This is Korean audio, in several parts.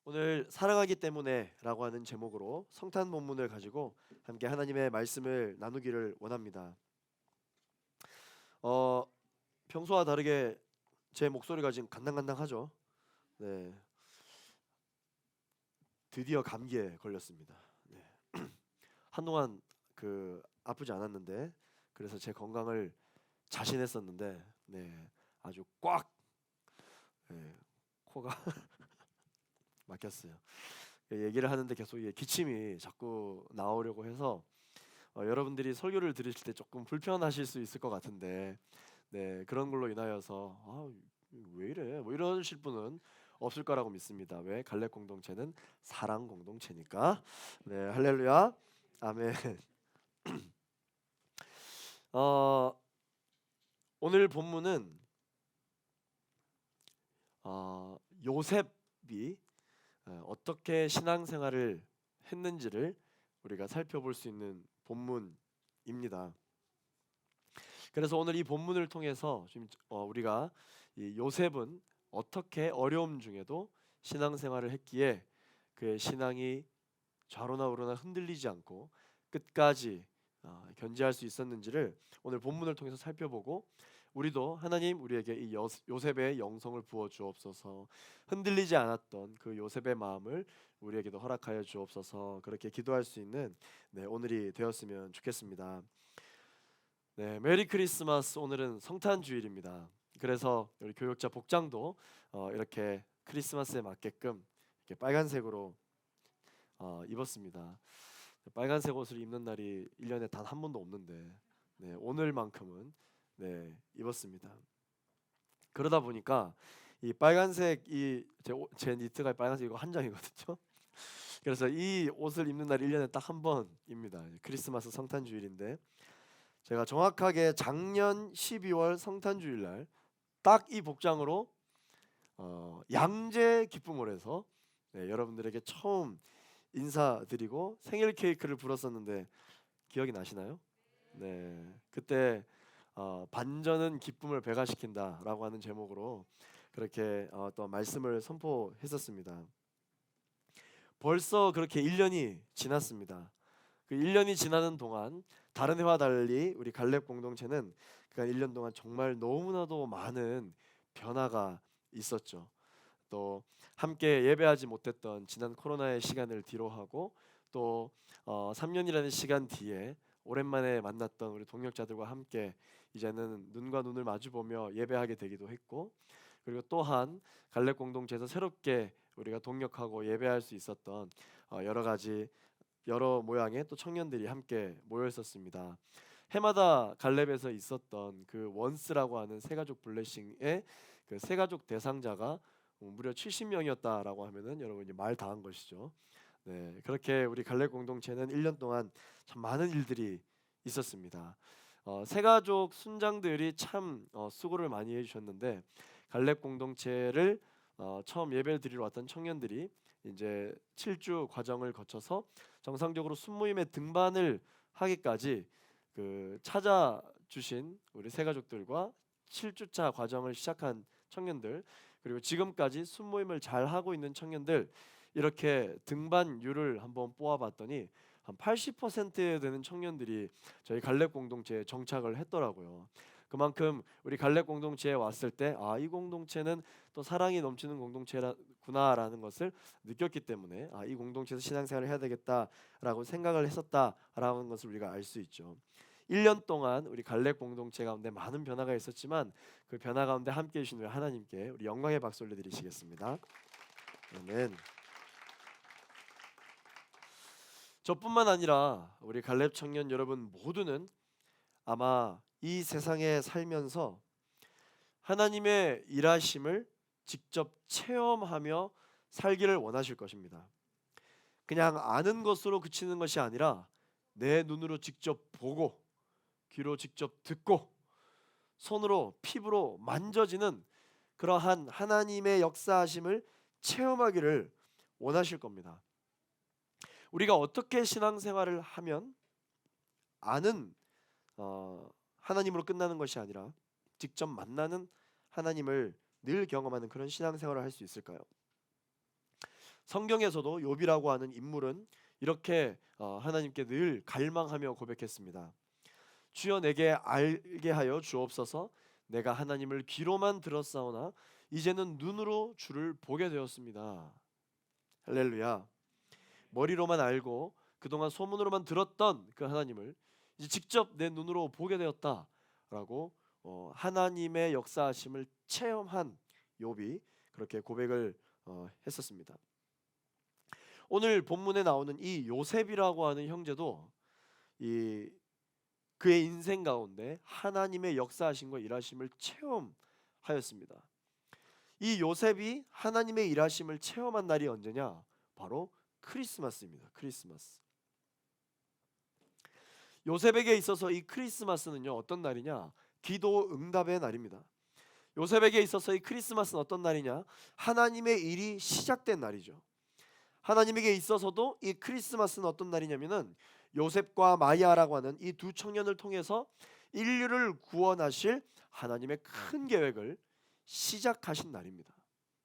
오늘 사랑하기 때문에라고 하는 제목으로 성탄 본문을 가지고 함께 하나님의 말씀을 나누기를 원합니다. 어, 평소와 다르게 제 목소리가 지금 간당간당하죠. 네, 드디어 감기에 걸렸습니다. 네. 한동안 아프지 않았는데 그래서 제 건강을 자신했었는데 아주 꽉 코가 막혔어요. 얘기를 하는데 계속 기침이 자꾸 나오려고 해서 여러분들이 설교를 들으실 때 조금 불편하실 수 있을 것 같은데 그런 걸로 인하여서 왜 이래 뭐 이러실 분은 없을 거라고 믿습니다. 왜? 갈렙 공동체는 사랑 공동체니까. 네, 할렐루야, 아멘. 어, 오늘 본문은 요셉이 어떻게 신앙생활을 했는지를 우리가 살펴볼 수 있는 본문입니다. 그래서 오늘 이 본문을 통해서 지금 우리가 이 요셉은 어떻게 어려움 중에도 신앙생활을 했기에 그의 신앙이 좌로나 우로나 흔들리지 않고 끝까지 견지할 수 있었는지를 오늘 본문을 통해서 살펴보고, 우리도 하나님 우리에게 이 요셉의 영성을 부어 주옵소서, 흔들리지 않았던 그 요셉의 마음을 우리에게도 허락하여 주옵소서, 그렇게 기도할 수 있는 오늘이 되었으면 좋겠습니다. 네, 메리 크리스마스. 오늘은 성탄 주일입니다. 그래서 우리 교육자 복장도 이렇게 크리스마스에 맞게끔 이렇게 빨간색으로 입었습니다. 빨간색 옷을 입는 날이 1년에 단 한 번도 없는데 오늘만큼은 입었습니다. 그러다 보니까 이 빨간색 제 니트가 빨간색이고 한 장이거든요. 그래서 이 옷을 입는 날이 1년에 딱 한 번입니다. 크리스마스 성탄 주일인데, 제가 정확하게 작년 12월 성탄 주일날 딱 이 복장으로 양재 기쁨홀에서 여러분들에게 처음 인사드리고 생일 케이크를 불었었는데 기억이 나시나요? 네, 그때 반전은 기쁨을 배가시킨다라고 하는 제목으로 그렇게 또 말씀을 선포했었습니다. 벌써 그렇게 1년이 지났습니다. 그 1년이 지나는 동안 다른 해와 달리 우리 갈렙 공동체는 그 1년 동안 정말 너무나도 많은 변화가 있었죠. 또 함께 예배하지 못했던 지난 코로나의 시간을 뒤로하고, 또 3년이라는 시간 뒤에 오랜만에 만났던 우리 동역자들과 함께 이제는 눈과 눈을 마주보며 예배하게 되기도 했고, 그리고 또한 갈렙 공동체에서 새롭게 우리가 동역하고 예배할 수 있었던 여러 가지 여러 모양의 또 청년들이 함께 모여 있었습니다. 해마다 갈렙에서 있었던 그 원스라고 하는 세가족 블레싱의 그 세가족 대상자가 무려 70명이었다라고 하면은 여러분이 말 다 한 것이죠. 네, 그렇게 우리 갈렙 공동체는 1년 동안 참 많은 일들이 있었습니다. 세가족 순장들이 참 수고를 많이 해주셨는데, 갈렙 공동체를 처음 예배를 드리러 왔던 청년들이 이제 7주 과정을 거쳐서 정상적으로 순모임에 등반을 하기까지 그 찾아주신 우리 세가족들과 7주차 과정을 시작한 청년들, 그리고 지금까지 순모임을 잘 하고 있는 청년들, 이렇게 등반율을 한번 뽑아봤더니 한 80% 되는 청년들이 저희 갈렙 공동체에 정착을 했더라고요. 그만큼 우리 갈렙 공동체에 왔을 때 이 공동체는 또 사랑이 넘치는 공동체구나라는 것을 느꼈기 때문에 이 공동체에서 신앙생활을 해야 되겠다라고 생각을 했었다라는 것을 우리가 알 수 있죠. 1년 동안 우리 갈렙 공동체 가운데 많은 변화가 있었지만 그 변화 가운데 함께해 주신 우리 하나님께 우리 영광의 박수 올려드리시겠습니다. 아멘. 저뿐만 아니라 우리 갈렙 청년 여러분 모두는 아마 이 세상에 살면서 하나님의 일하심을 직접 체험하며 살기를 원하실 것입니다. 그냥 아는 것으로 그치는 것이 아니라 내 눈으로 직접 보고 귀로 직접 듣고 손으로 피부로 만져지는 그러한 하나님의 역사하심을 체험하기를 원하실 겁니다. 우리가 어떻게 신앙생활을 하면 아는 하나님으로 끝나는 것이 아니라 직접 만나는 하나님을 늘 경험하는 그런 신앙생활을 할 수 있을까요? 성경에서도 욥이라고 하는 인물은 이렇게 하나님께 늘 갈망하며 고백했습니다. 주여 내게 알게 하여 주옵소서. 내가 하나님을 귀로만 들었사오나 이제는 눈으로 주를 보게 되었습니다. 할렐루야. 머리로만 알고 그동안 소문으로만 들었던 그 하나님을 이제 직접 내 눈으로 보게 되었다라고 하나님의 역사하심을 체험한 욥이 그렇게 고백을 했었습니다. 오늘 본문에 나오는 이 요셉이라고 하는 형제도 그의 인생 가운데 하나님의 역사하심과 일하심을 체험하였습니다. 이 요셉이 하나님의 일하심을 체험한 날이 언제냐? 바로 크리스마스입니다. 크리스마스. 요셉에게 있어서 이 크리스마스는요, 어떤 날이냐? 기도 응답의 날입니다. 요셉에게 있어서 이 크리스마스는 어떤 날이냐? 하나님의 일이 시작된 날이죠. 하나님에게 있어서도 이 크리스마스는 어떤 날이냐면은 요셉과 마리아라고 하는 이 두 청년을 통해서 인류를 구원하실 하나님의 큰 계획을 시작하신 날입니다.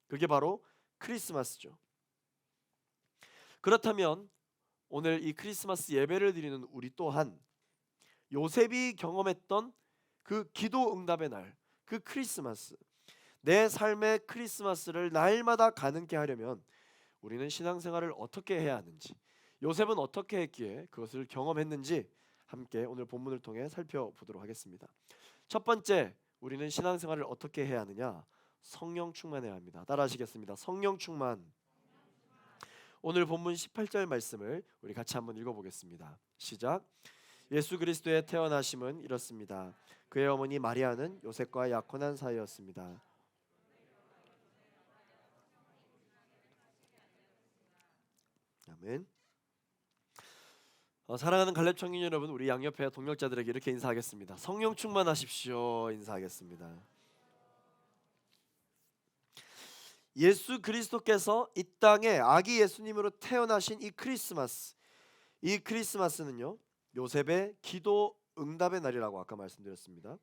그게 바로 크리스마스죠. 그렇다면 오늘 이 크리스마스 예배를 드리는 우리 또한 요셉이 경험했던 그 기도 응답의 날, 그 크리스마스, 내 삶의 크리스마스를 날마다 가능케 하려면 우리는 신앙생활을 어떻게 해야 하는지, 요셉은 어떻게 했기에 그것을 경험했는지 함께 오늘 본문을 통해 살펴보도록 하겠습니다. 첫 번째, 우리는 신앙생활을 어떻게 해야 하느냐? 성령 충만해야 합니다. 따라하시겠습니다. 성령 충만. 오늘 본문 18절 말씀을 우리 같이 한번 읽어보겠습니다. 시작. 예수 그리스도의 태어나심은 이렇습니다. 그의 어머니 마리아는 요셉과 약혼한 사이였습니다. 아멘. 사랑하는 갈렙 청년 여러분, 우리 양옆에 동역자들에게 이렇게 인사하겠습니다. 성령 충만하십시오. 인사하겠습니다. 예수 그리스도께서 이 땅에 아기 예수님으로 태어나신 이 크리스마스는요, 요셉의 기도 응답의 날이라고 아까 말씀드렸습니다.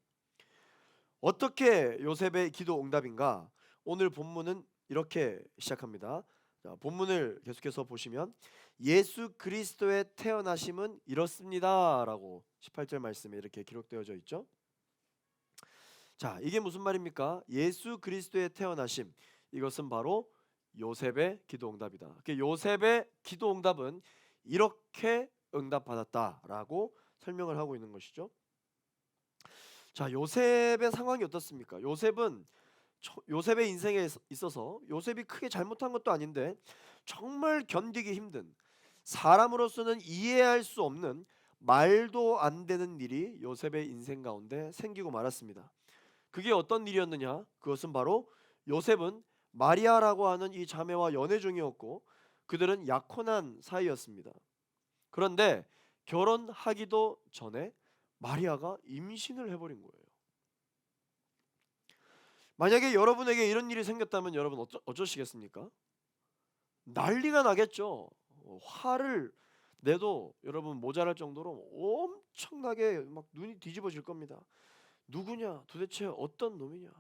어떻게 요셉의 기도 응답인가? 오늘 본문은 이렇게 시작합니다. 자, 본문을 계속해서 보시면 예수 그리스도의 태어나심은 이렇습니다라고 18절 말씀에 이렇게 기록되어져 있죠. 자, 이게 무슨 말입니까? 예수 그리스도의 태어나심, 이것은 바로 요셉의 기도 응답이다. 요셉의 기도 응답은 이렇게 응답받았다라고 설명을 하고 있는 것이죠. 자, 요셉의 상황이 어떻습니까? 요셉의 인생에 있어서 요셉이 크게 잘못한 것도 아닌데 정말 견디기 힘든, 사람으로서는 이해할 수 없는, 말도 안 되는 일이 요셉의 인생 가운데 생기고 말았습니다. 그게 어떤 일이었느냐? 그것은 바로 요셉은 마리아라고 하는 이 자매와 연애 중이었고 그들은 약혼한 사이였습니다. 그런데 결혼하기도 전에 마리아가 임신을 해버린 거예요. 만약에 여러분에게 이런 일이 생겼다면 여러분 어쩌시겠습니까? 난리가 나겠죠. 화를 내도 여러분 모자랄 정도로 엄청나게 막 눈이 뒤집어질 겁니다. 누구냐? 도대체 어떤 놈이냐?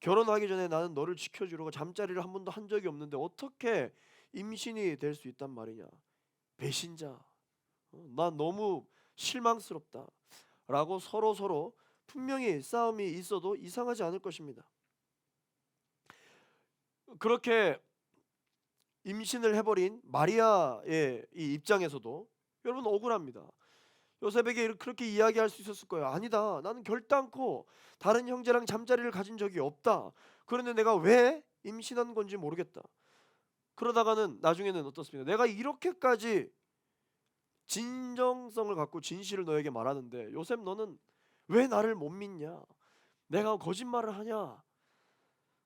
결혼하기 전에 나는 너를 지켜주려고 잠자리를 한 번도 한 적이 없는데 어떻게 임신이 될 수 있단 말이냐? 배신자. 난 너무 실망스럽다. 라고 서로 분명히 싸움이 있어도 이상하지 않을 것입니다. 그렇게 임신을 해버린 마리아의 이 입장에서도 여러분 억울합니다. 요셉에게 그렇게 이야기할 수 있었을 거예요. 아니다, 나는 결단코 다른 형제랑 잠자리를 가진 적이 없다. 그런데 내가 왜 임신한 건지 모르겠다. 그러다가는 나중에는 어떻습니까? 내가 이렇게까지 진정성을 갖고 진실을 너에게 말하는데 요셉 너는 왜 나를 못 믿냐? 내가 거짓말을 하냐?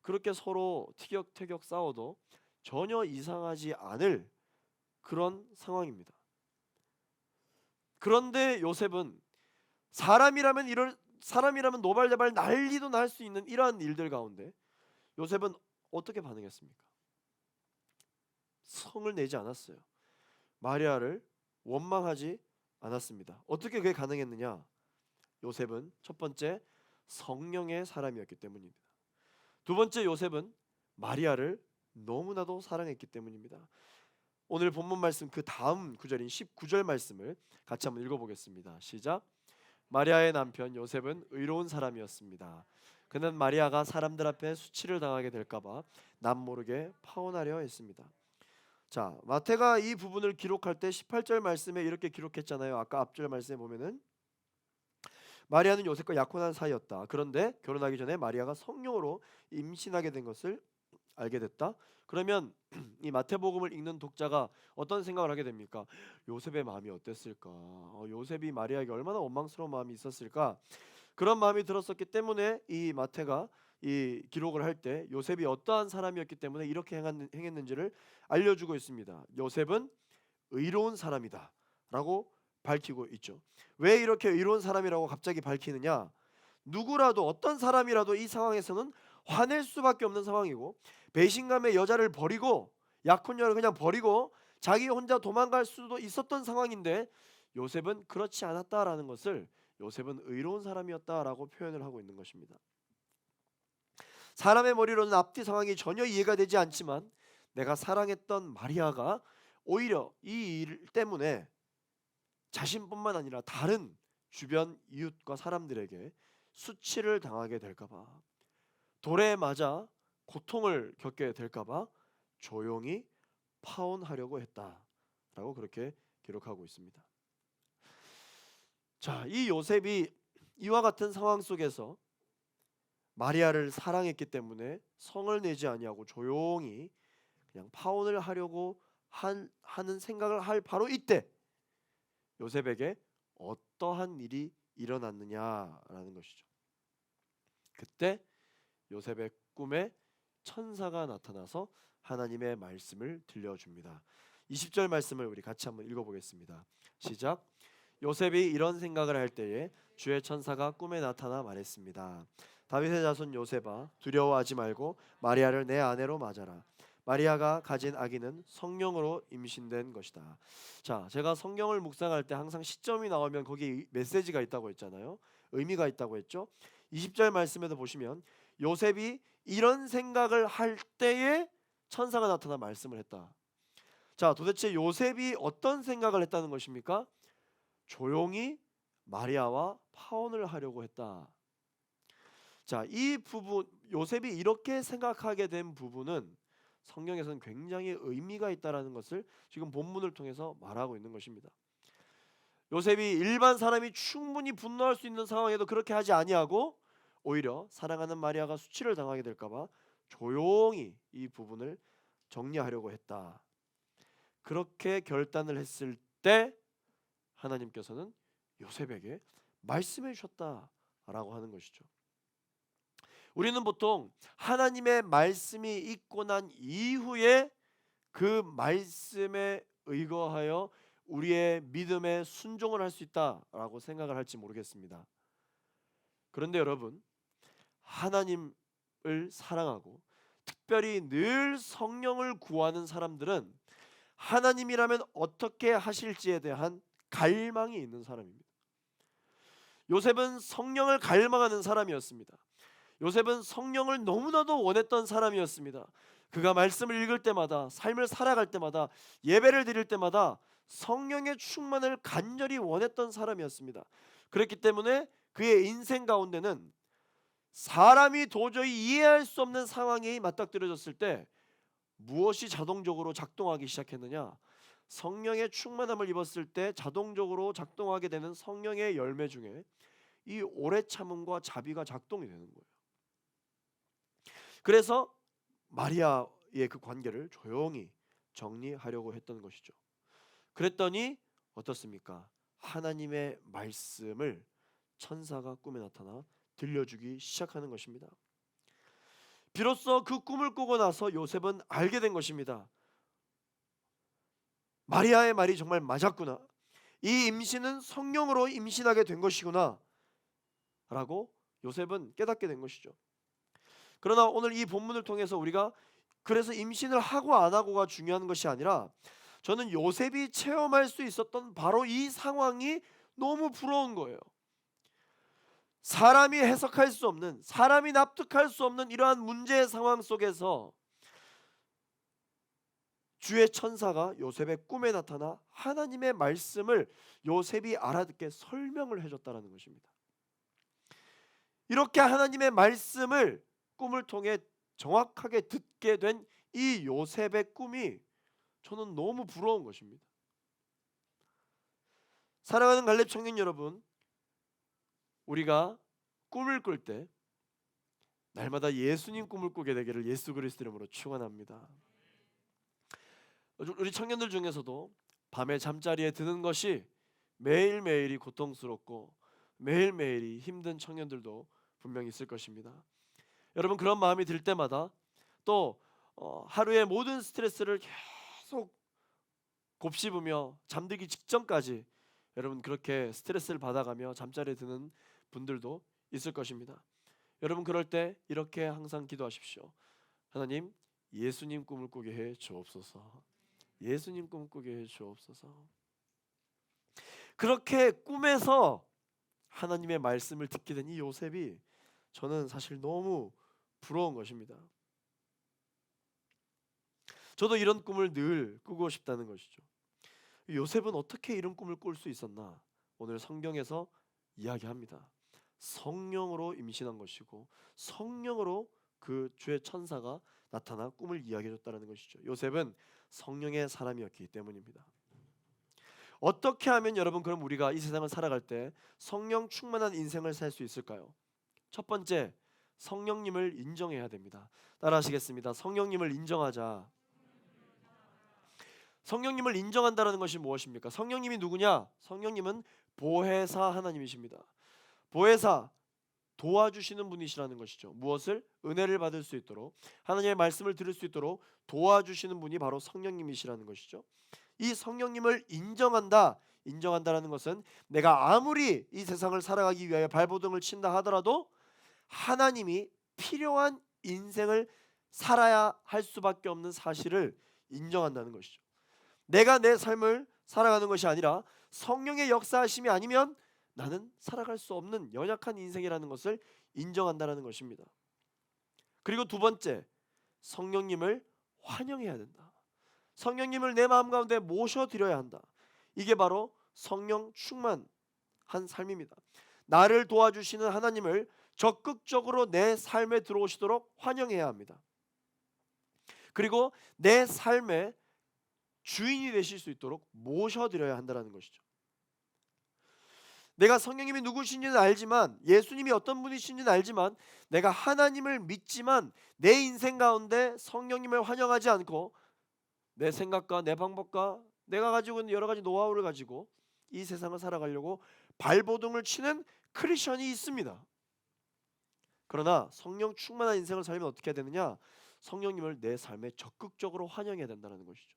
그렇게 서로 티격태격 싸워도 전혀 이상하지 않을 그런 상황입니다. 그런데 요셉은 사람이라면 노발대발 난리도 날 수 있는 이러한 일들 가운데 요셉은 어떻게 반응했습니까? 성을 내지 않았어요. 마리아를 원망하지 않았습니다. 어떻게 그게 가능했느냐? 요셉은 첫 번째 성령의 사람이었기 때문입니다. 두 번째, 요셉은 마리아를 너무나도 사랑했기 때문입니다. 오늘 본문 말씀 그 다음 구절인 19절 말씀을 같이 한번 읽어보겠습니다. 시작. 마리아의 남편 요셉은 의로운 사람이었습니다. 그는 마리아가 사람들 앞에 수치를 당하게 될까봐 남모르게 파혼하려 했습니다. 자, 마태가 이 부분을 기록할 때 18절 말씀에 이렇게 기록했잖아요. 아까 앞절 말씀에 보면은 마리아는 요셉과 약혼한 사이였다. 그런데 결혼하기 전에 마리아가 성령으로 임신하게 된 것을 알게 됐다. 그러면 이 마태복음을 읽는 독자가 어떤 생각을 하게 됩니까? 요셉의 마음이 어땠을까? 요셉이 마리아에게 얼마나 원망스러운 마음이 있었을까? 그런 마음이 들었었기 때문에 이 마태가 이 기록을 할 때 요셉이 어떠한 사람이었기 때문에 이렇게 행했는지를 알려주고 있습니다. 요셉은 의로운 사람이다 라고 밝히고 있죠. 왜 이렇게 의로운 사람이라고 갑자기 밝히느냐? 누구라도 어떤 사람이라도 이 상황에서는 화낼 수밖에 없는 상황이고, 배신감의 여자를 버리고 약혼녀를 그냥 버리고 자기 혼자 도망갈 수도 있었던 상황인데, 요셉은 그렇지 않았다라는 것을, 요셉은 의로운 사람이었다라고 표현을 하고 있는 것입니다. 사람의 머리로는 앞뒤 상황이 전혀 이해가 되지 않지만 내가 사랑했던 마리아가 오히려 이 일 때문에 자신뿐만 아니라 다른 주변 이웃과 사람들에게 수치를 당하게 될까봐, 돌에 맞아 고통을 겪게 될까봐 조용히 파혼하려고 했다라고 그렇게 기록하고 있습니다. 자, 이 요셉이 이와 같은 상황 속에서 마리아를 사랑했기 때문에 성을 내지 아니하고 조용히 그냥 파혼을 하려고 하는 생각을 할 바로 이때 요셉에게 어떠한 일이 일어났느냐라는 것이죠. 그때 요셉의 꿈에 천사가 나타나서 하나님의 말씀을 들려줍니다. 20절 말씀을 우리 같이 한번 읽어보겠습니다. 시작. 요셉이 이런 생각을 할 때에 주의 천사가 꿈에 나타나 말했습니다. 다윗의 자손 요셉아, 두려워하지 말고 마리아를 내 아내로 맞아라. 마리아가 가진 아기는 성령으로 임신된 것이다. 자, 제가 성경을 묵상할 때 항상 시점이 나오면 거기 메시지가 있다고 했잖아요. 의미가 있다고 했죠. 20절 말씀에도 보시면 요셉이 이런 생각을 할 때에 천사가 나타나 말씀을 했다. 자, 도대체 요셉이 어떤 생각을 했다는 것입니까? 조용히 마리아와 파혼을 하려고 했다. 자, 이 부분, 요셉이 이렇게 생각하게 된 부분은 성경에서는 굉장히 의미가 있다라는 것을 지금 본문을 통해서 말하고 있는 것입니다. 요셉이 일반 사람이 충분히 분노할 수 있는 상황에도 그렇게 하지 아니하고 오히려 사랑하는 마리아가 수치를 당하게 될까봐 조용히 이 부분을 정리하려고 했다. 그렇게 결단을 했을 때 하나님께서는 요셉에게 말씀해 주셨다라고 하는 것이죠. 우리는 보통 하나님의 말씀이 있고 난 이후에 그 말씀에 의거하여 우리의 믿음에 순종을 할 수 있다라고 생각을 할지 모르겠습니다. 그런데 여러분, 하나님을 사랑하고 특별히 늘 성령을 구하는 사람들은 하나님이라면 어떻게 하실지에 대한 갈망이 있는 사람입니다. 요셉은 성령을 갈망하는 사람이었습니다. 요셉은 성령을 너무나도 원했던 사람이었습니다. 그가 말씀을 읽을 때마다, 삶을 살아갈 때마다, 예배를 드릴 때마다 성령의 충만을 간절히 원했던 사람이었습니다. 그렇기 때문에 그의 인생 가운데는 사람이 도저히 이해할 수 없는 상황이 맞닥뜨려졌을 때 무엇이 자동적으로 작동하기 시작했느냐? 성령의 충만함을 입었을 때 자동적으로 작동하게 되는 성령의 열매 중에 이 오래 참음과 자비가 작동이 되는 거예요. 그래서 마리아의 그 관계를 조용히 정리하려고 했던 것이죠. 그랬더니 어떻습니까? 하나님의 말씀을 천사가 꿈에 나타나 들려주기 시작하는 것입니다. 비로소 그 꿈을 꾸고 나서 요셉은 알게 된 것입니다. 마리아의 말이 정말 맞았구나. 이 임신은 성령으로 임신하게 된 것이구나 라고 요셉은 깨닫게 된 것이죠. 그러나 오늘 이 본문을 통해서 우리가 그래서 임신을 하고 안 하고가 중요한 것이 아니라, 저는 요셉이 체험할 수 있었던 바로 이 상황이 너무 부러운 거예요. 사람이 해석할 수 없는, 사람이 납득할 수 없는 이러한 문제의 상황 속에서 주의 천사가 요셉의 꿈에 나타나 하나님의 말씀을 요셉이 알아듣게 설명을 해줬다는 것입니다. 이렇게 하나님의 말씀을 꿈을 통해 정확하게 듣게 된 이 요셉의 꿈이 저는 너무 부러운 것입니다. 사랑하는 갈렙 청년 여러분, 우리가 꿈을 꿀 때 날마다 예수님 꿈을 꾸게 되기를 예수 그리스도 이름으로 축원합니다. 우리 청년들 중에서도 밤에 잠자리에 드는 것이 매일매일이 고통스럽고 매일매일이 힘든 청년들도 분명히 있을 것입니다. 여러분, 그런 마음이 들 때마다 또 하루의 모든 스트레스를 계속 곱씹으며 잠들기 직전까지 여러분 그렇게 스트레스를 받아가며 잠자리에 드는 분들도 있을 것입니다. 여러분, 그럴 때 이렇게 항상 기도하십시오. 하나님, 예수님 꿈을 꾸게 해 주옵소서. 예수님 꿈을 꾸게 해 주옵소서. 그렇게 꿈에서 하나님의 말씀을 듣게 된 이 요셉이 저는 사실 너무 부러운 것입니다. 저도 이런 꿈을 늘 꾸고 싶다는 것이죠. 요셉은 어떻게 이런 꿈을 꿀 수 있었나? 오늘 성경에서 이야기합니다. 성령으로 임신한 것이고 성령으로 그 주의 천사가 나타나 꿈을 이야기해 줬다는 것이죠. 요셉은 성령의 사람이었기 때문입니다. 어떻게 하면 여러분 그럼 우리가 이 세상을 살아갈 때 성령 충만한 인생을 살 수 있을까요? 첫 번째, 성령님을 인정해야 됩니다. 따라하시겠습니다. 성령님을 인정하자. 성령님을 인정한다는 것이 무엇입니까? 성령님이 누구냐? 성령님은 보혜사 하나님이십니다. 보혜사, 도와주시는 분이시라는 것이죠. 무엇을? 은혜를 받을 수 있도록, 하나님의 말씀을 들을 수 있도록 도와주시는 분이 바로 성령님이시라는 것이죠. 이 성령님을 인정한다라는 것은 내가 아무리 이 세상을 살아가기 위하여 발버둥을 친다 하더라도 하나님이 필요한 인생을 살아야 할 수밖에 없는 사실을 인정한다는 것이죠. 내가 내 삶을 살아가는 것이 아니라 성령의 역사하심이 아니면 나는 살아갈 수 없는 연약한 인생이라는 것을 인정한다는 것입니다. 그리고 두 번째, 성령님을 환영해야 된다. 성령님을 내 마음 가운데 모셔드려야 한다. 이게 바로 성령 충만한 삶입니다. 나를 도와주시는 하나님을 적극적으로 내 삶에 들어오시도록 환영해야 합니다. 그리고 내 삶의 주인이 되실 수 있도록 모셔드려야 한다는 것이죠. 내가 성령님이 누구신지는 알지만, 예수님이 어떤 분이신지는 알지만, 내가 하나님을 믿지만 내 인생 가운데 성령님을 환영하지 않고 내 생각과 내 방법과 내가 가지고 있는 여러 가지 노하우를 가지고 이 세상을 살아가려고 발버둥을 치는 크리스천이 있습니다. 그러나 성령 충만한 인생을 살면 어떻게 해야 되느냐? 성령님을 내 삶에 적극적으로 환영해야 된다는 것이죠.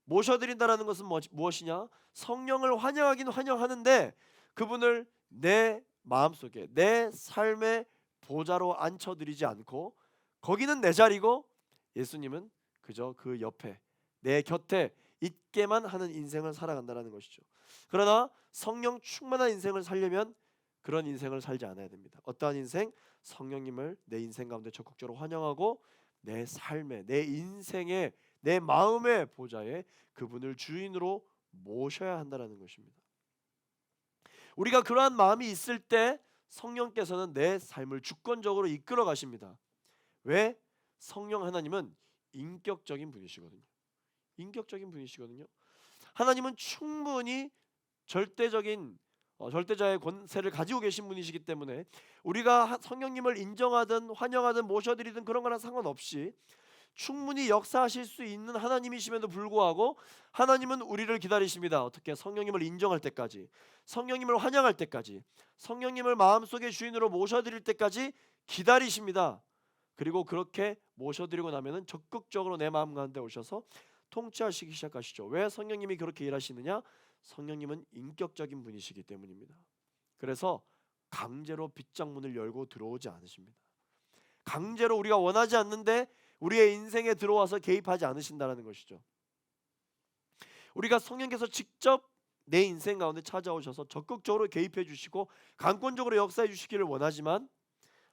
모셔드린다는 것은 무엇이냐? 성령을 환영하긴 환영하는데 그분을 내 마음속에, 내 삶의 보좌로 앉혀드리지 않고 거기는 내 자리고 예수님은 그저 그 옆에, 내 곁에 있게만 하는 인생을 살아간다는 것이죠. 그러나 성령 충만한 인생을 살려면 그런 인생을 살지 않아야 됩니다. 어떠한 인생? 성령님을 내 인생 가운데 적극적으로 환영하고 내 삶에, 내 인생에, 내 마음의 보좌에 그분을 주인으로 모셔야 한다는 것입니다. 우리가 그러한 마음이 있을 때 성령께서는 내 삶을 주권적으로 이끌어 가십니다. 왜? 성령 하나님은 인격적인 분이시거든요. 인격적인 분이시거든요. 하나님은 충분히 절대자의 권세를 가지고 계신 분이시기 때문에 우리가 성령님을 인정하든 환영하든 모셔드리든 그런 거랑 상관없이 충분히 역사하실 수 있는 하나님이심에도 불구하고 하나님은 우리를 기다리십니다. 어떻게? 성령님을 인정할 때까지, 성령님을 환영할 때까지, 성령님을 마음속의 주인으로 모셔드릴 때까지 기다리십니다. 그리고 그렇게 모셔드리고 나면은 적극적으로 내 마음 가운데 오셔서 통치하시기 시작하시죠. 왜 성령님이 그렇게 일하시느냐? 성령님은 인격적인 분이시기 때문입니다. 그래서 강제로 빗장문을 열고 들어오지 않으십니다. 강제로 우리가 원하지 않는데 우리의 인생에 들어와서 개입하지 않으신다는 것이죠. 우리가 성령께서 직접 내 인생 가운데 찾아오셔서 적극적으로 개입해 주시고 강권적으로 역사해 주시기를 원하지만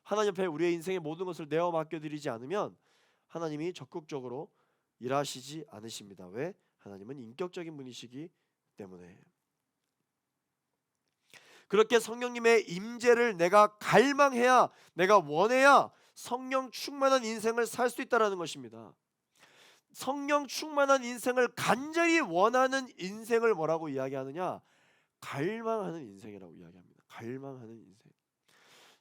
하나님 앞에 우리의 인생의 모든 것을 내어 맡겨드리지 않으면 하나님이 적극적으로 일하시지 않으십니다. 왜? 하나님은 인격적인 분이시기 때문에. 그렇게 성령님의 임재를 내가 갈망해야, 내가 원해야 성령 충만한 인생을 살 수 있다는 것입니다. 성령 충만한 인생을 간절히 원하는 인생을 뭐라고 이야기하느냐? 갈망하는 인생이라고 이야기합니다. 갈망하는 인생.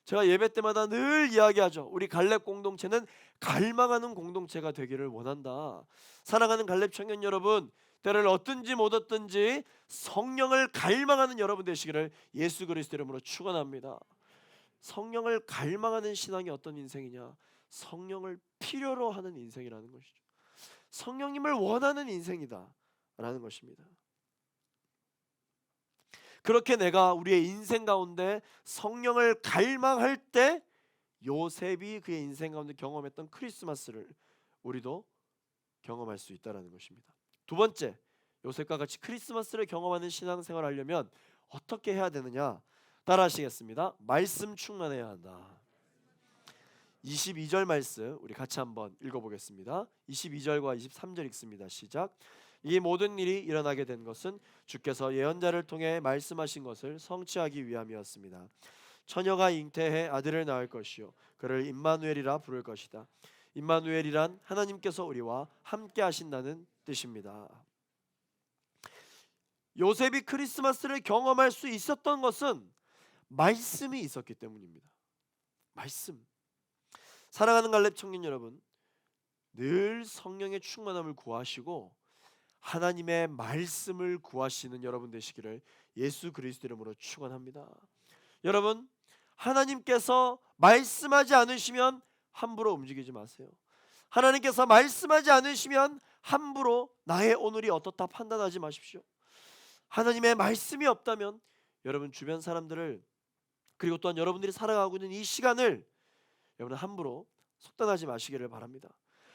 제가 예배 때마다 늘 이야기하죠. 우리 갈렙 공동체는 갈망하는 공동체가 되기를 원한다. 사랑하는 갈렙 청년 여러분, 때를 얻든지 못 얻든지 성령을 갈망하는 여러분 되시기를 예수 그리스도 이름으로 축원합니다. 성령을 갈망하는 신앙이 어떤 인생이냐? 성령을 필요로 하는 인생이라는 것이죠. 성령님을 원하는 인생이다라는 것입니다. 그렇게 내가 우리의 인생 가운데 성령을 갈망할 때 요셉이 그의 인생 가운데 경험했던 크리스마스를 우리도 경험할 수 있다는 것입니다. 두 번째, 요셉과 같이 크리스마스를 경험하는 신앙생활을 하려면 어떻게 해야 되느냐? 따라 하시겠습니다. 말씀 충만해야 한다. 22절 말씀 우리 같이 한번 읽어보겠습니다. 22절과 23절 읽습니다. 시작. 이 모든 일이 일어나게 된 것은 주께서 예언자를 통해 말씀하신 것을 성취하기 위함이었습니다. 처녀가 잉태해 아들을 낳을 것이요 그를 임마누엘이라 부를 것이다. 임마누엘이란 하나님께서 우리와 함께 하신다는 뜻입니다. 요셉이 크리스마스를 경험할 수 있었던 것은 말씀이 있었기 때문입니다. 말씀. 사랑하는 갈렙 청년 여러분, 늘 성령의 충만함을 구하시고 하나님의 말씀을 구하시는 여러분 되시기를 예수 그리스도 이름으로 축원합니다. 여러분, 하나님께서 말씀하지 않으시면 함부로 움직이지 마세요. 하나님께서 말씀하지 않으시면 함부로 나의 오늘이 어떻다 판단하지 마십시오. 하나님의 말씀이 없다면 여러분 주변 사람들을, 그리고 또한 여러분들이 살아가고 있는 이 시간을 여러분 함부로 속단하지 마시기를 바랍니다.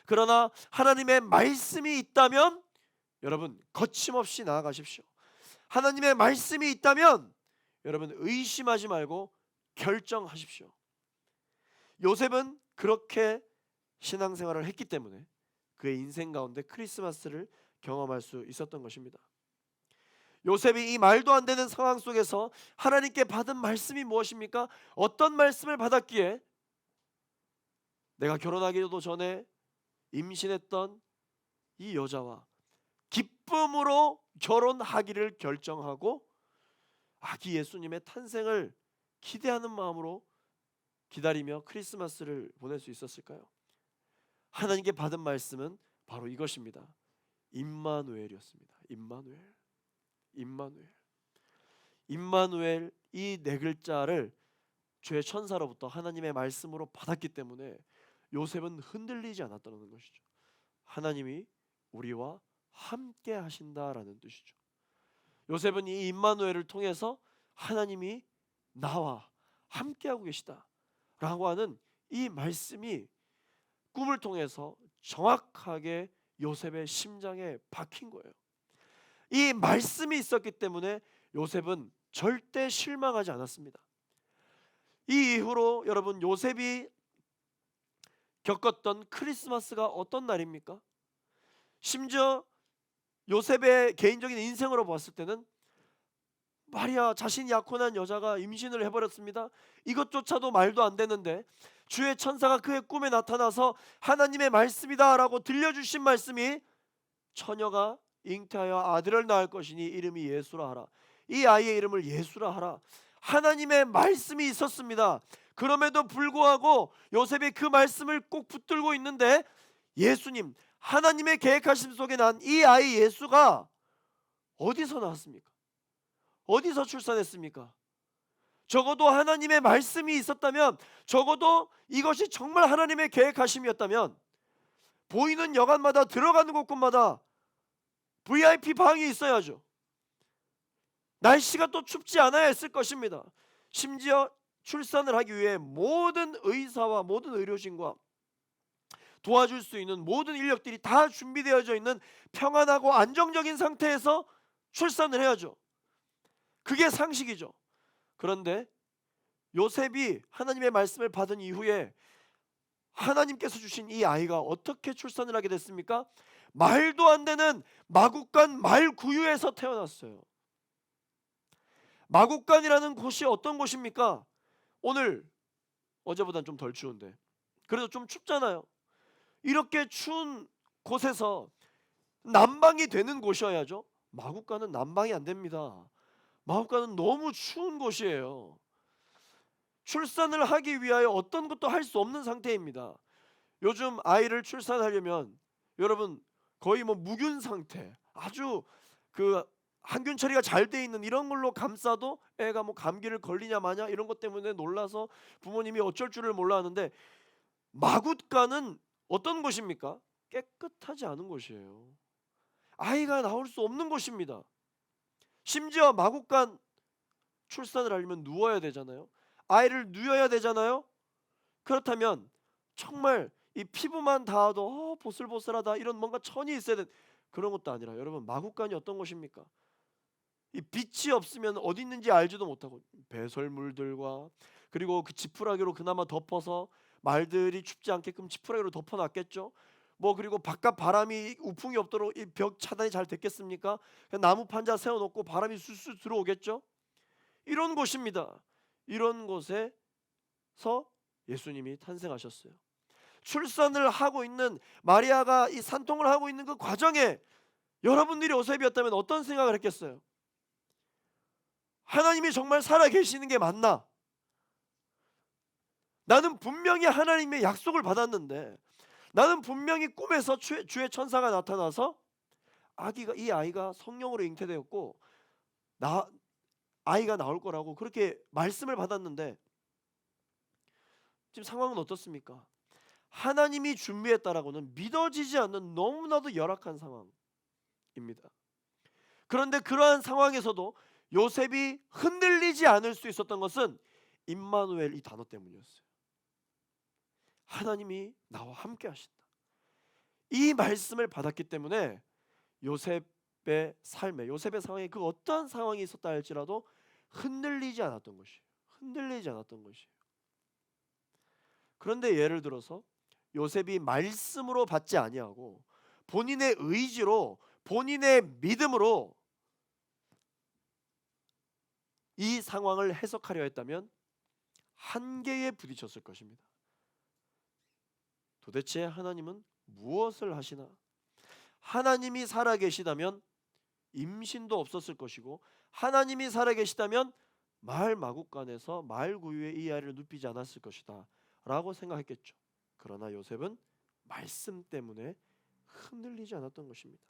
그러나 하나님의 말씀이 있다면 여러분 거침없이 나아가십시오. 하나님의 말씀이 있다면 여러분 의심하지 말고 결정하십시오. 요셉은 그렇게 신앙생활을 했기 때문에 그의 인생 가운데 크리스마스를 경험할 수 있었던 것입니다. 요셉이 이 말도 안 되는 상황 속에서 하나님께 받은 말씀이 무엇입니까? 어떤 말씀을 받았기에 내가 결혼하기도 전에 임신했던 이 여자와 기쁨으로 결혼하기를 결정하고 아기 예수님의 탄생을 기대하는 마음으로 기다리며 크리스마스를 보낼 수 있었을까요? 하나님께 받은 말씀은 바로 이것입니다. 임마누엘이었습니다. 임마누엘. 임마누엘. 임마누엘, 이 네 글자를 주의 천사로부터 하나님의 말씀으로 받았기 때문에 요셉은 흔들리지 않았다는 것이죠. 하나님이 우리와 함께 하신다라는 뜻이죠. 요셉은 이 임마누엘을 통해서 하나님이 나와 함께하고 계시다라고 하는 이 말씀이 꿈을 통해서 정확하게 요셉의 심장에 박힌 거예요. 이 말씀이 있었기 때문에 요셉은 절대 실망하지 않았습니다. 이 이후로 여러분 요셉이 겪었던 크리스마스가 어떤 날입니까? 심지어 요셉의 개인적인 인생으로 봤을 때는 마리아 자신이 약혼한 여자가 임신을 해버렸습니다. 이것조차도 말도 안 되는데 주의 천사가 그의 꿈에 나타나서 하나님의 말씀이다 라고 들려주신 말씀이 처녀가 잉태하여 아들을 낳을 것이니 이름이 예수라 하라. 이 아이의 이름을 예수라 하라. 하나님의 말씀이 있었습니다. 그럼에도 불구하고 요셉이 그 말씀을 꼭 붙들고 있는데 예수님, 하나님의 계획하심 속에 난 이 아이 예수가 어디서 나왔습니까? 어디서 출산했습니까? 적어도 하나님의 말씀이 있었다면, 적어도 이것이 정말 하나님의 계획하심이었다면 보이는 여관마다 들어가는 곳곳마다 VIP 방이 있어야죠. 날씨가 또 춥지 않아야 했을 것입니다. 심지어 출산을 하기 위해 모든 의사와 모든 의료진과 도와줄 수 있는 모든 인력들이 다 준비되어져 있는 평안하고 안정적인 상태에서 출산을 해야죠. 그게 상식이죠. 그런데 요셉이 하나님의 말씀을 받은 이후에 하나님께서 주신 이 아이가 어떻게 출산을 하게 됐습니까? 말도 안 되는 마국간 말구유에서 태어났어요. 마국간이라는 곳이 어떤 곳입니까? 오늘 어제보다는 좀 덜 추운데 그래도 좀 춥잖아요. 이렇게 추운 곳에서 난방이 되는 곳이어야죠. 마국간은 난방이 안 됩니다. 마국간은 너무 추운 곳이에요. 출산을 하기 위하여 어떤 것도 할 수 없는 상태입니다. 요즘 아이를 출산하려면 여러분 거의 뭐 무균 상태, 아주 그 항균 처리가 잘 돼 있는 이런 걸로 감싸도 애가 뭐 감기를 걸리냐 마냐 이런 것 때문에 놀라서 부모님이 어쩔 줄을 몰라 하는데, 마굿간은 어떤 곳입니까? 깨끗하지 않은 곳이에요. 아이가 나올 수 없는 곳입니다. 심지어 마굿간 출산을 하려면 누워야 되잖아요. 아이를 누여야 되잖아요. 그렇다면 정말 이 피부만 닿아도 보슬보슬하다 이런 뭔가 천이 있어야 돼. 그런 것도 아니라 여러분 마국간이 어떤 곳입니까? 이 빛이 없으면 어디 있는지 알지도 못하고 배설물들과 그리고 그 지푸라기로 그나마 덮어서 말들이 춥지 않게끔 지푸라기로 덮어놨겠죠. 뭐 그리고 바깥 바람이 우풍이 없도록 이 벽 차단이 잘 됐겠습니까? 그냥 나무 판자 세워놓고 바람이 술술 들어오겠죠. 이런 곳입니다. 이런 곳에서 예수님이 탄생하셨어요. 출산을 하고 있는 마리아가 이 산통을 하고 있는 그 과정에 여러분들이 요셉이었다면 어떤 생각을 했겠어요? 하나님이 정말 살아 계시는 게 맞나? 나는 분명히 하나님의 약속을 받았는데, 나는 분명히 꿈에서 주의 천사가 나타나서 이 아이가 성령으로 잉태되었고 아이가 나올 거라고 그렇게 말씀을 받았는데 지금 상황은 어떻습니까? 하나님이 준비했다라고는 믿어지지 않는 너무나도 열악한 상황입니다. 그런데 그러한 상황에서도 요셉이 흔들리지 않을 수 있었던 것은 임마누엘 이 단어 때문이었어요. 하나님이 나와 함께 하신다. 이 말씀을 받았기 때문에 요셉의 삶에, 요셉의 상황에 그 어떠한 상황이 있었다 할지라도 흔들리지 않았던 것이에요. 흔들리지 않았던 것이에요. 그런데 예를 들어서 요셉이 말씀으로 받지 아니하고 본인의 의지로, 본인의 믿음으로 이 상황을 해석하려 했다면 한계에 부딪혔을 것입니다. 도대체 하나님은 무엇을 하시나? 하나님이 살아계시다면 임신도 없었을 것이고, 하나님이 살아계시다면 마구간에서 말구유에 이 아이를 눕히지 않았을 것이다 라고 생각했겠죠. 그러나 요셉은 말씀 때문에 흔들리지 않았던 것입니다.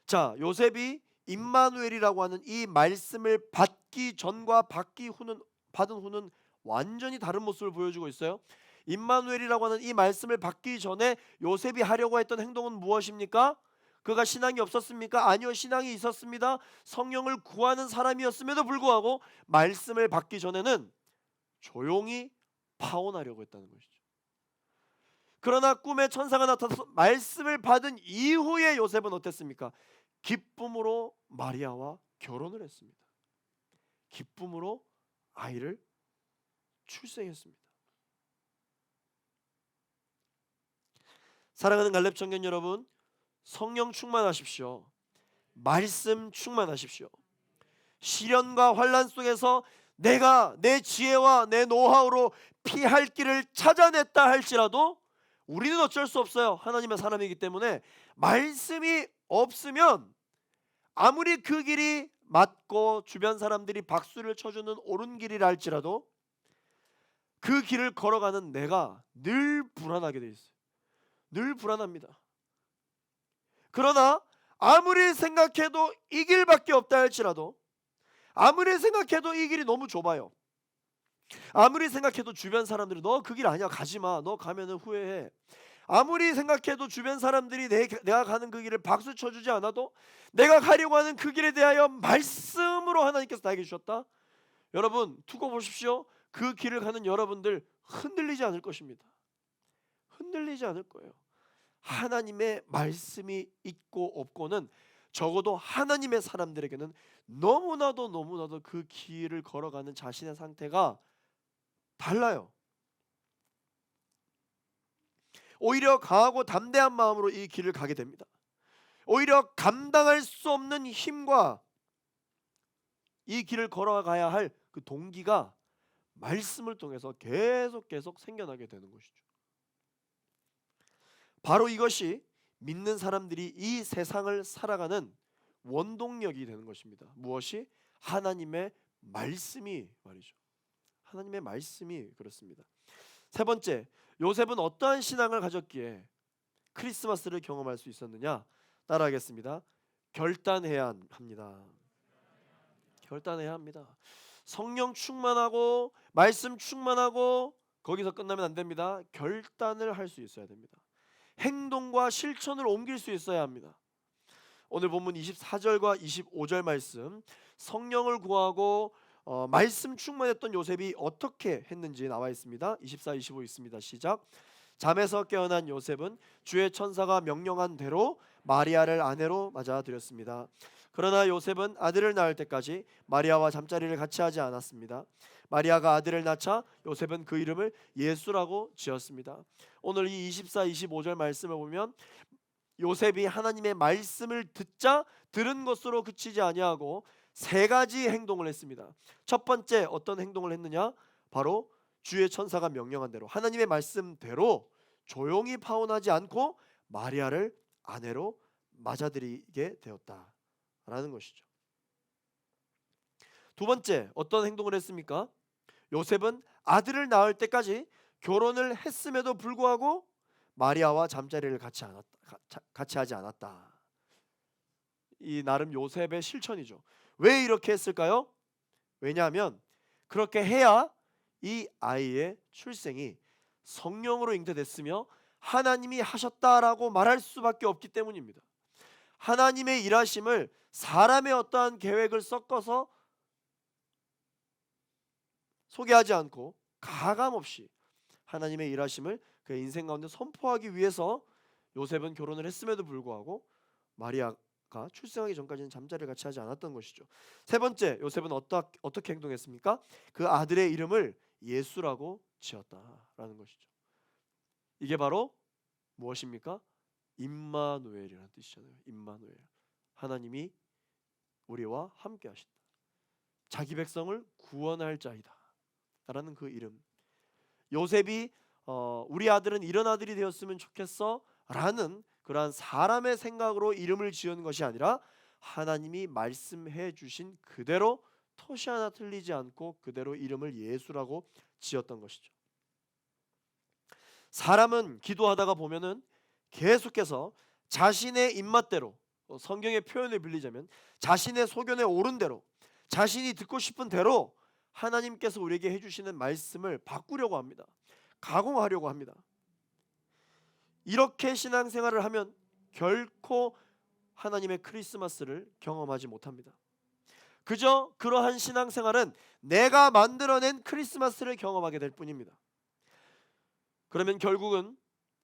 자, 요셉이 임마누엘이라고 하는 이 말씀을 받기 전과 받은 후는 완전히 다른 모습을 보여주고 있어요. 임마누엘이라고 하는 이 말씀을 받기 전에 요셉이 하려고 했던 행동은 무엇입니까? 그가 신앙이 없었습니까? 아니요, 신앙이 있었습니다. 성령을 구하는 사람이었음에도 불구하고 말씀을 받기 전에는 조용히 파혼하려고 했다는 것이죠. 그러나 꿈에 천사가 나타나서 말씀을 받은 이후에 요셉은 어땠습니까? 기쁨으로 마리아와 결혼을 했습니다. 기쁨으로 아이를 출생했습니다. 사랑하는 갈렙 청년 여러분, 성령 충만하십시오. 말씀 충만하십시오. 시련과 환난 속에서 내가 내 지혜와 내 노하우로 피할 길을 찾아냈다 할지라도 우리는 어쩔 수 없어요. 하나님의 사람이기 때문에 말씀이 없으면 아무리 그 길이 맞고 주변 사람들이 박수를 쳐주는 옳은 길이라 할지라도 그 길을 걸어가는 내가 늘 불안하게 돼 있어요. 늘 불안합니다. 그러나 아무리 생각해도 이 길밖에 없다 할지라도, 아무리 생각해도 이 길이 너무 좁아요. 아무리 생각해도 주변 사람들이 너 그 길 아니야, 가지마, 너 가면은 후회해. 아무리 생각해도 주변 사람들이 내가 가는 그 길을 박수 쳐주지 않아도 내가 가려고 하는 그 길에 대하여 말씀으로 하나님께서 나에게 주셨다. 여러분 두고 보십시오. 그 길을 가는 여러분들 흔들리지 않을 것입니다. 흔들리지 않을 거예요. 하나님의 말씀이 있고 없고는 적어도 하나님의 사람들에게는 너무나도 그 길을 걸어가는 자신의 상태가 달라요. 오히려 강하고 담대한 마음으로 이 길을 가게 됩니다. 오히려 감당할 수 없는 힘과 이 길을 걸어가야 할 그 동기가 말씀을 통해서 계속 생겨나게 되는 것이죠. 바로 이것이 믿는 사람들이 이 세상을 살아가는 원동력이 되는 것입니다. 무엇이? 하나님의 말씀이 말이죠. 하나님의 말씀이 그렇습니다. 세 번째, 요셉은 어떠한 신앙을 가졌기에 크리스마스를 경험할 수 있었느냐? 따라하겠습니다. 결단해야 합니다. 결단해야 합니다. 성령 충만하고 말씀 충만하고 거기서 끝나면 안 됩니다. 결단을 할 수 있어야 됩니다. 행동과 실천을 옮길 수 있어야 합니다. 오늘 본문 24절과 25절 말씀, 성령을 구하고 말씀 충만했던 요셉이 어떻게 했는지 나와 있습니다. 24, 25 있습니다. 시작. 잠에서 깨어난 요셉은 주의 천사가 명령한 대로 마리아를 아내로 맞아들였습니다. 그러나 요셉은 아들을 낳을 때까지 마리아와 잠자리를 같이 하지 않았습니다. 마리아가 아들을 낳자 요셉은 그 이름을 예수라고 지었습니다. 오늘 이 24, 25절 말씀을 보면 요셉이 하나님의 말씀을 듣자 들은 것으로 그치지 아니하고 세 가지 행동을 했습니다. 첫 번째 어떤 행동을 했느냐? 바로 주의 천사가 명령한 대로 하나님의 말씀대로 조용히 파혼하지 않고 마리아를 아내로 맞아들이게 되었다라는 것이죠. 두 번째 어떤 행동을 했습니까? 요셉은 아들을 낳을 때까지 결혼을 했음에도 불구하고 마리아와 잠자리를 같이 하지 않았다. 이 나름 요셉의 실천이죠. 왜 이렇게 했을까요? 왜냐하면 그렇게 해야 이 아이의 출생이 성령으로 잉태됐으며 하나님이 하셨다라고 말할 수밖에 없기 때문입니다. 하나님의 일하심을 사람의 어떠한 계획을 섞어서 소개하지 않고 가감없이 하나님의 일하심을 그의 인생 가운데 선포하기 위해서 요셉은 결혼을 했음에도 불구하고 마리아가 출생하기 전까지는 잠자리를 같이 하지 않았던 것이죠. 세 번째, 요셉은 어떻게 행동했습니까? 그 아들의 이름을 예수라고 지었다라는 것이죠. 이게 바로 무엇입니까? 임마누엘이라는 뜻이잖아요. 임마누엘. 하나님이 우리와 함께 하신다. 자기 백성을 구원할 자이다 라는 그 이름. 요셉이 우리 아들은 이런 아들이 되었으면 좋겠어 라는 그러한 사람의 생각으로 이름을 지은 것이 아니라 하나님이 말씀해 주신 그대로 토시 하나 틀리지 않고 그대로 이름을 예수라고 지었던 것이죠. 사람은 기도하다가 보면은 계속해서 자신의 입맛대로, 성경의 표현을 빌리자면 자신의 소견에 오른 대로, 자신이 듣고 싶은 대로 하나님께서 우리에게 해주시는 말씀을 바꾸려고 합니다. 가공하려고 합니다. 이렇게 신앙생활을 하면 결코 하나님의 크리스마스를 경험하지 못합니다. 그저 그러한 신앙생활은 내가 만들어낸 크리스마스를 경험하게 될 뿐입니다. 그러면 결국은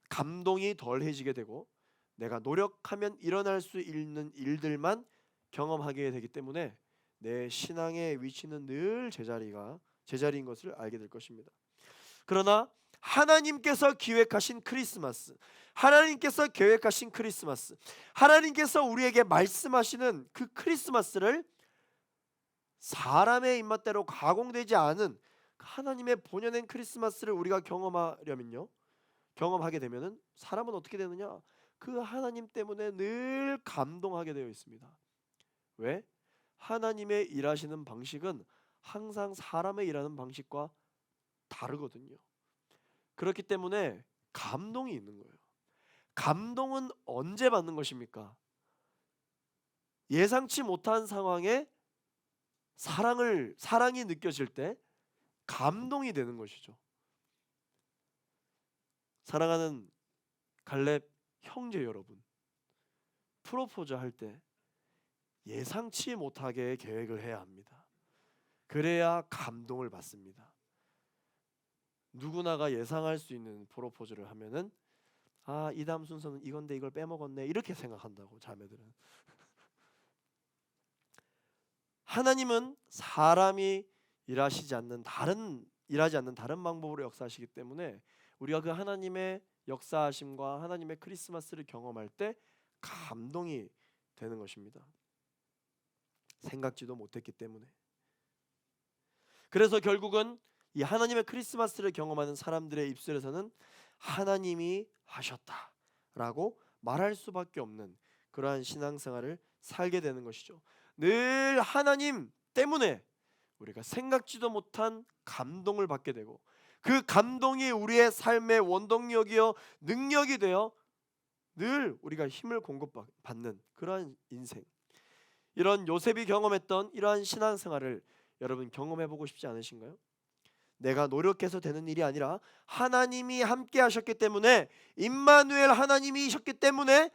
감동이 덜해지게 되고 내가 노력하면 일어날 수 있는 일들만 경험하게 되기 때문에 내 신앙의 위치는 늘 제자리인 것을 알게 될 것입니다. 그러나 하나님께서 기획하신 크리스마스, 하나님께서 계획하신 크리스마스, 하나님께서 우리에게 말씀하시는 그 크리스마스를 사람의 입맛대로 가공되지 않은 하나님의 본연의 크리스마스를 우리가 경험하게 되면은 사람은 어떻게 되느냐? 그 하나님 때문에 늘 감동하게 되어 있습니다. 왜? 하나님의 일하시는 방식은 항상 사람의 일하는 방식과 다르거든요. 그렇기 때문에 감동이 있는 거예요. 감동은 언제 받는 것입니까? 예상치 못한 상황에 사랑이 느껴질 때 감동이 되는 것이죠. 사랑하는 갈렙 형제 여러분, 프로포즈 할 때 예상치 못하게 계획을 해야 합니다. 그래야 감동을 받습니다. 누구나가 예상할 수 있는 프로포즈를 하면은 이 다음 순서는 이건데 이걸 빼먹었네 이렇게 생각한다고 자매들은. 하나님은 사람이 일하지 않는 다른 방법으로 역사하시기 때문에 우리가 그 하나님의 역사하심과 하나님의 크리스마스를 경험할 때 감동이 되는 것입니다. 생각지도 못했기 때문에. 그래서 결국은 이 하나님의 크리스마스를 경험하는 사람들의 입술에서는 하나님이 하셨다라고 말할 수밖에 없는 그러한 신앙생활을 살게 되는 것이죠. 늘 하나님 때문에 우리가 생각지도 못한 감동을 받게 되고, 그 감동이 우리의 삶의 원동력이요 능력이 되어 늘 우리가 힘을 공급받는 그러한 인생, 이런 요셉이 경험했던 이러한 신앙생활을 여러분 경험해보고 싶지 않으신가요? 내가 노력해서 되는 일이 아니라 하나님이 함께 하셨기 때문에, 임마누엘 하나님이셨기 때문에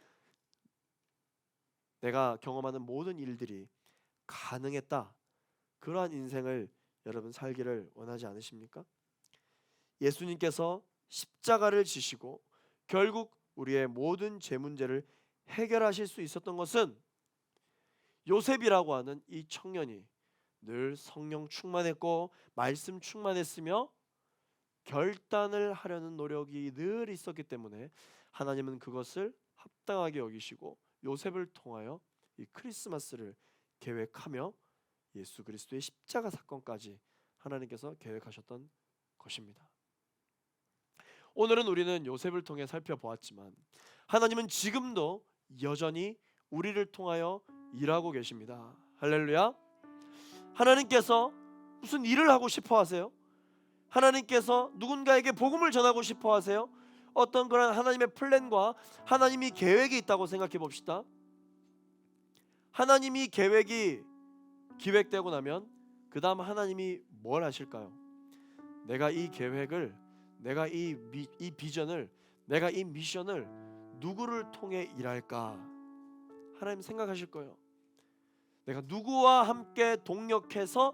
내가 경험하는 모든 일들이 가능했다. 그러한 인생을 여러분 살기를 원하지 않으십니까? 예수님께서 십자가를 지시고 결국 우리의 모든 죄 문제를 해결하실 수 있었던 것은 요셉이라고 하는 이 청년이 늘 성령 충만했고 말씀 충만했으며 결단을 하려는 노력이 늘 있었기 때문에 하나님은 그것을 합당하게 여기시고 요셉을 통하여 이 크리스마스를 계획하며 예수 그리스도의 십자가 사건까지 하나님께서 계획하셨던 것입니다. 오늘은 우리는 요셉을 통해 살펴보았지만 하나님은 지금도 여전히 우리를 통하여 일하고 계십니다. 할렐루야. 하나님께서 무슨 일을 하고 싶어 하세요? 하나님께서 누군가에게 복음을 전하고 싶어 하세요? 어떤 그런 하나님의 플랜과 하나님이 계획이 있다고 생각해 봅시다. 하나님이 계획이 기획되고 나면 그 다음 하나님이 뭘 하실까요? 내가 이 계획을, 내가 이 비전을, 내가 이 미션을 누구를 통해 일할까? 하나님 생각하실 거예요. 내가 누구와 함께 동력해서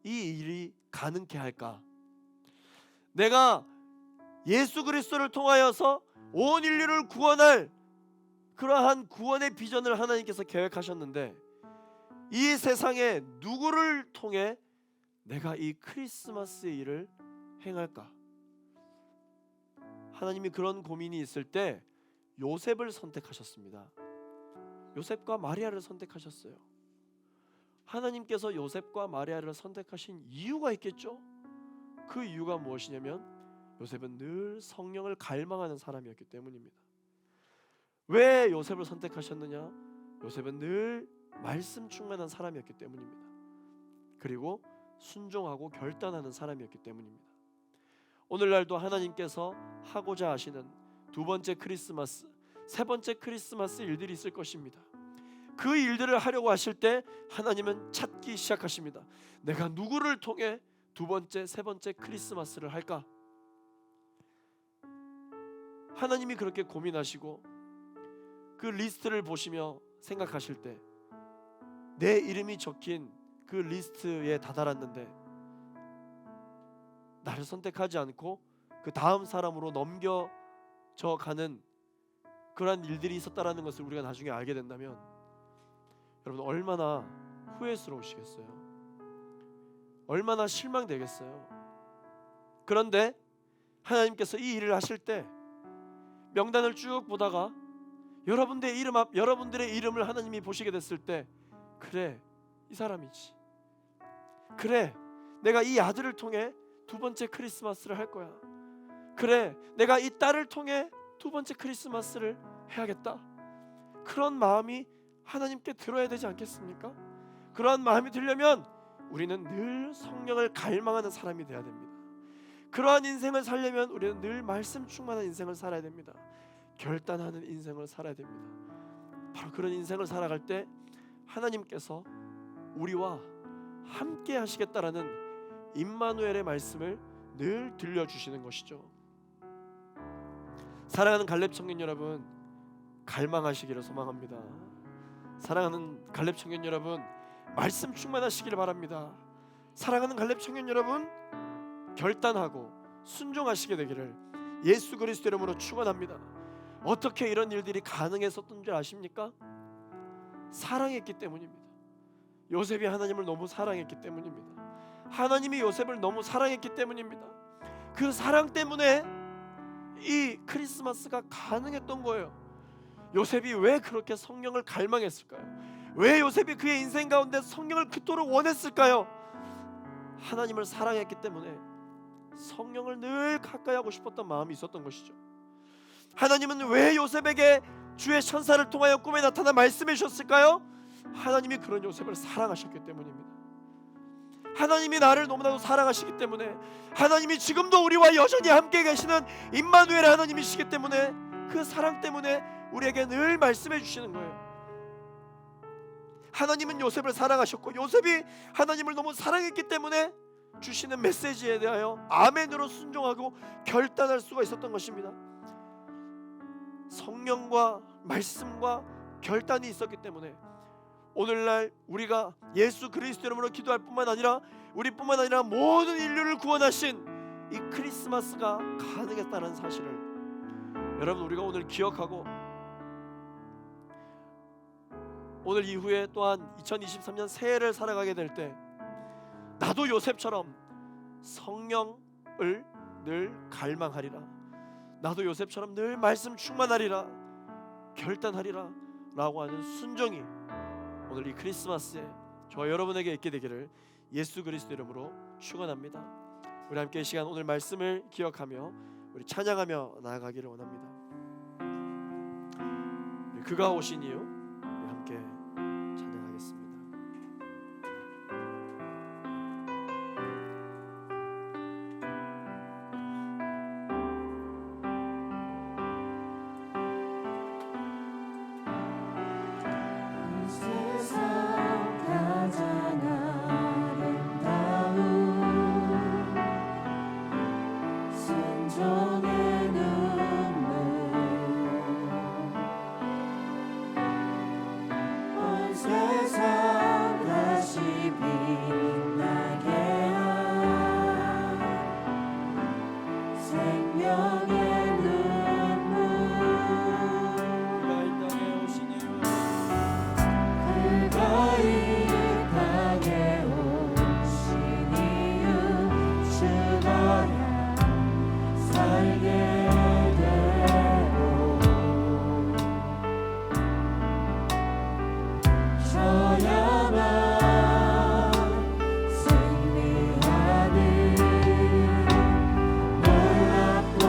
이 일이 가능케 할까? 내가 예수 그리스도를 통하여서 온 인류를 구원할 그러한 구원의 비전을 하나님께서 계획하셨는데, 이 세상에 누구를 통해 내가 이 크리스마스의 일을 행할까? 하나님이 그런 고민이 있을 때 요셉을 선택하셨습니다. 요셉과 마리아를 선택하셨어요. 하나님께서 요셉과 마리아를 선택하신 이유가 있겠죠? 그 이유가 무엇이냐면 요셉은 늘 성령을 갈망하는 사람이었기 때문입니다. 왜 요셉을 선택하셨느냐? 요셉은 늘 말씀 충만한 사람이었기 때문입니다. 그리고 순종하고 결단하는 사람이었기 때문입니다. 오늘날도 하나님께서 하고자 하시는 두 번째 크리스마스, 세 번째 크리스마스 일들이 있을 것입니다. 그 일들을 하려고 하실 때 하나님은 찾기 시작하십니다. 내가 누구를 통해 두 번째, 세 번째 크리스마스를 할까? 하나님이 그렇게 고민하시고 그 리스트를 보시며 생각하실 때 내 이름이 적힌 그 리스트에 다다랐는데 나를 선택하지 않고 그 다음 사람으로 넘겨져 가는 그러한 일들이 있었다라는 것을 우리가 나중에 알게 된다면 여러분 얼마나 후회스러우시겠어요? 얼마나 실망되겠어요? 그런데 하나님께서 이 일을 하실 때 명단을 쭉 보다가 여러분들의 이름을 하나님이 보시게 됐을 때, 그래, 이 사람이지. 그래, 내가 이 아들을 통해 두 번째 크리스마스를 할 거야. 그래, 내가 이 딸을 통해 두 번째 크리스마스를 해야겠다. 그런 마음이 하나님께 들어야 되지 않겠습니까? 그러한 마음이 들려면 우리는 늘 성령을 갈망하는 사람이 되어야 됩니다. 그러한 인생을 살려면 우리는 늘 말씀 충만한 인생을 살아야 됩니다. 결단하는 인생을 살아야 됩니다. 바로 그런 인생을 살아갈 때 하나님께서 우리와 함께 하시겠다라는 임마누엘의 말씀을 늘 들려주시는 것이죠. 사랑하는 갈렙 청년 여러분, 갈망하시기를 소망합니다. 사랑하는 갈렙 청년 여러분, 말씀 충만하시기를 바랍니다. 사랑하는 갈렙 청년 여러분, 결단하고 순종하시게 되기를 예수 그리스도 이름으로 축원합니다. 어떻게 이런 일들이 가능했었던 줄 아십니까? 사랑했기 때문입니다. 요셉이 하나님을 너무 사랑했기 때문입니다. 하나님이 요셉을 너무 사랑했기 때문입니다. 그 사랑 때문에 이 크리스마스가 가능했던 거예요. 요셉이 왜 그렇게 성령을 갈망했을까요? 왜 요셉이 그의 인생 가운데 성령을 그토록 원했을까요? 하나님을 사랑했기 때문에 성령을 늘 가까이 하고 싶었던 마음이 있었던 것이죠. 하나님은 왜 요셉에게 주의 천사를 통하여 꿈에 나타나 말씀해 주셨을까요? 하나님이 그런 요셉을 사랑하셨기 때문입니다. 하나님이 나를 너무나도 사랑하시기 때문에, 하나님이 지금도 우리와 여전히 함께 계시는 임마누엘 하나님이시기 때문에, 그 사랑 때문에 우리에게 늘 말씀해 주시는 거예요. 하나님은 요셉을 사랑하셨고, 요셉이 하나님을 너무 사랑했기 때문에 주시는 메시지에 대하여 아멘으로 순종하고 결단할 수가 있었던 것입니다. 성령과 말씀과 결단이 있었기 때문에 오늘날 우리가 예수 그리스도 이름으로 기도할 뿐만 아니라, 우리뿐만 아니라 모든 인류를 구원하신 이 크리스마스가 가능했다는 사실을 여러분, 우리가 오늘 기억하고, 오늘 이후에 또한 2023년 새해를 살아가게 될 때 나도 요셉처럼 성령을 늘 갈망하리라, 나도 요셉처럼 늘 말씀 충만하리라, 결단하리라 라고 하는 순종이 오늘 이 크리스마스에 저와 여러분에게 있게 되기를 예수 그리스도 이름으로 축원합니다. 우리 함께 이 시간 오늘 말씀을 기억하며 우리 찬양하며 나아가기를 원합니다. 그가 오신 이유 우리 함께 찬양하겠습니다. 승리하는 놀랍고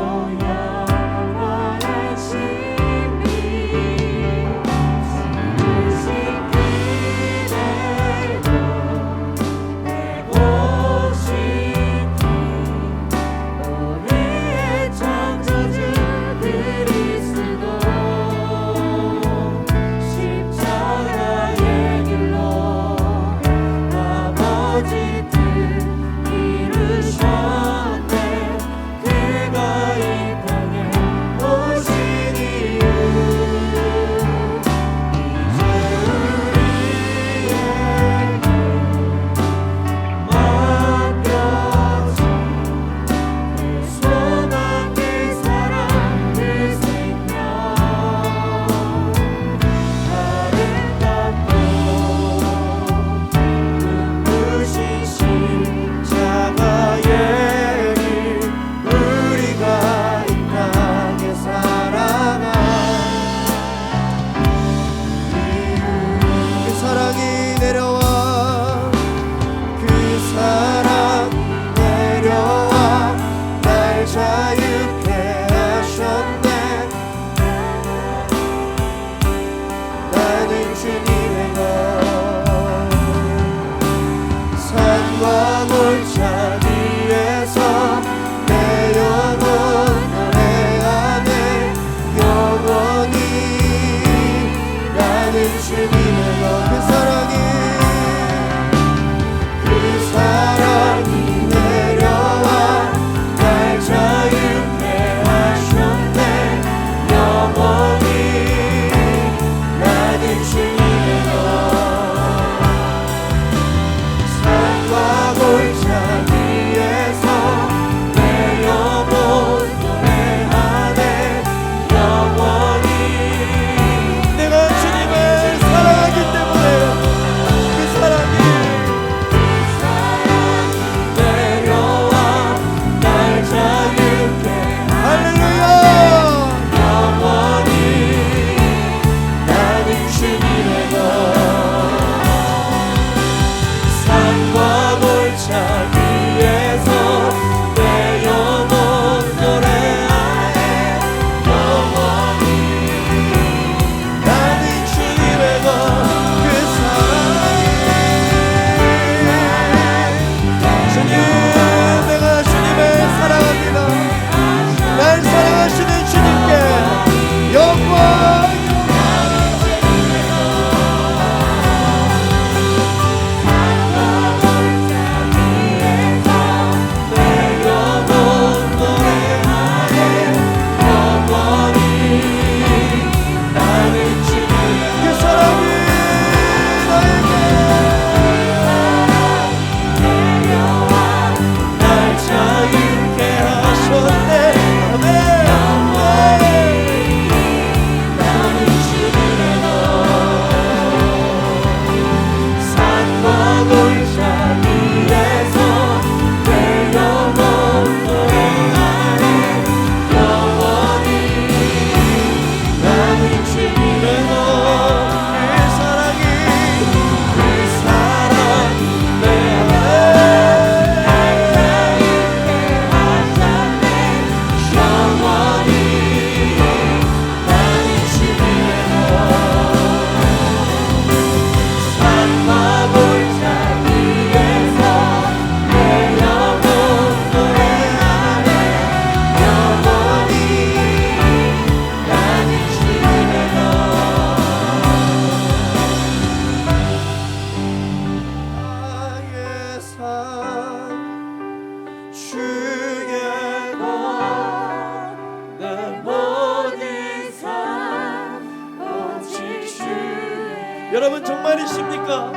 여러분 정말이십니까?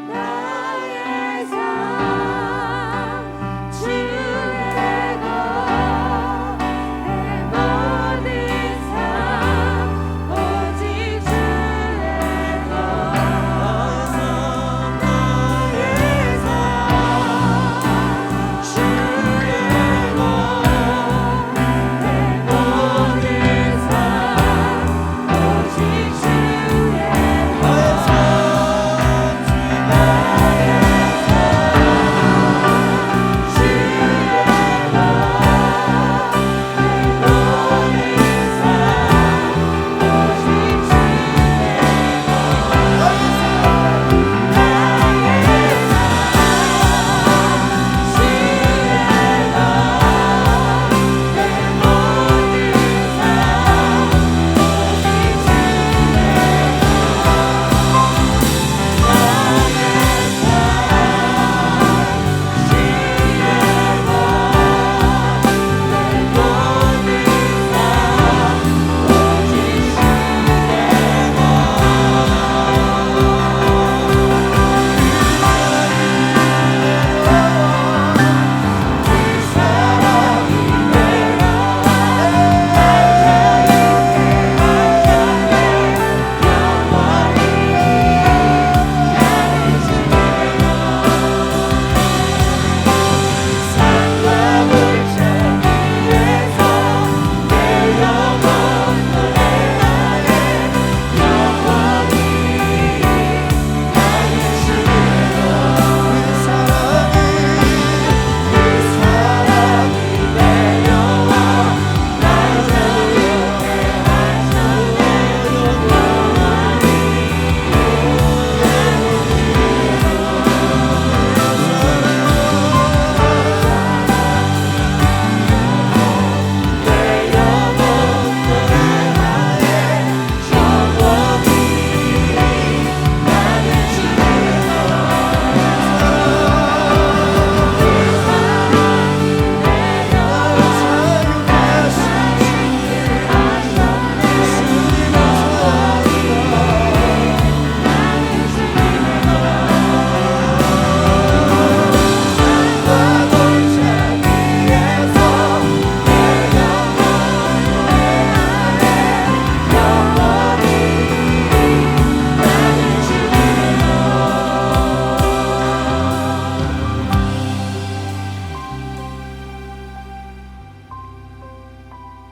나의 삶 주의 것 내 모든 삶 오직 주의 것 나의 삶 주의 것 내 모든 삶 오직 주의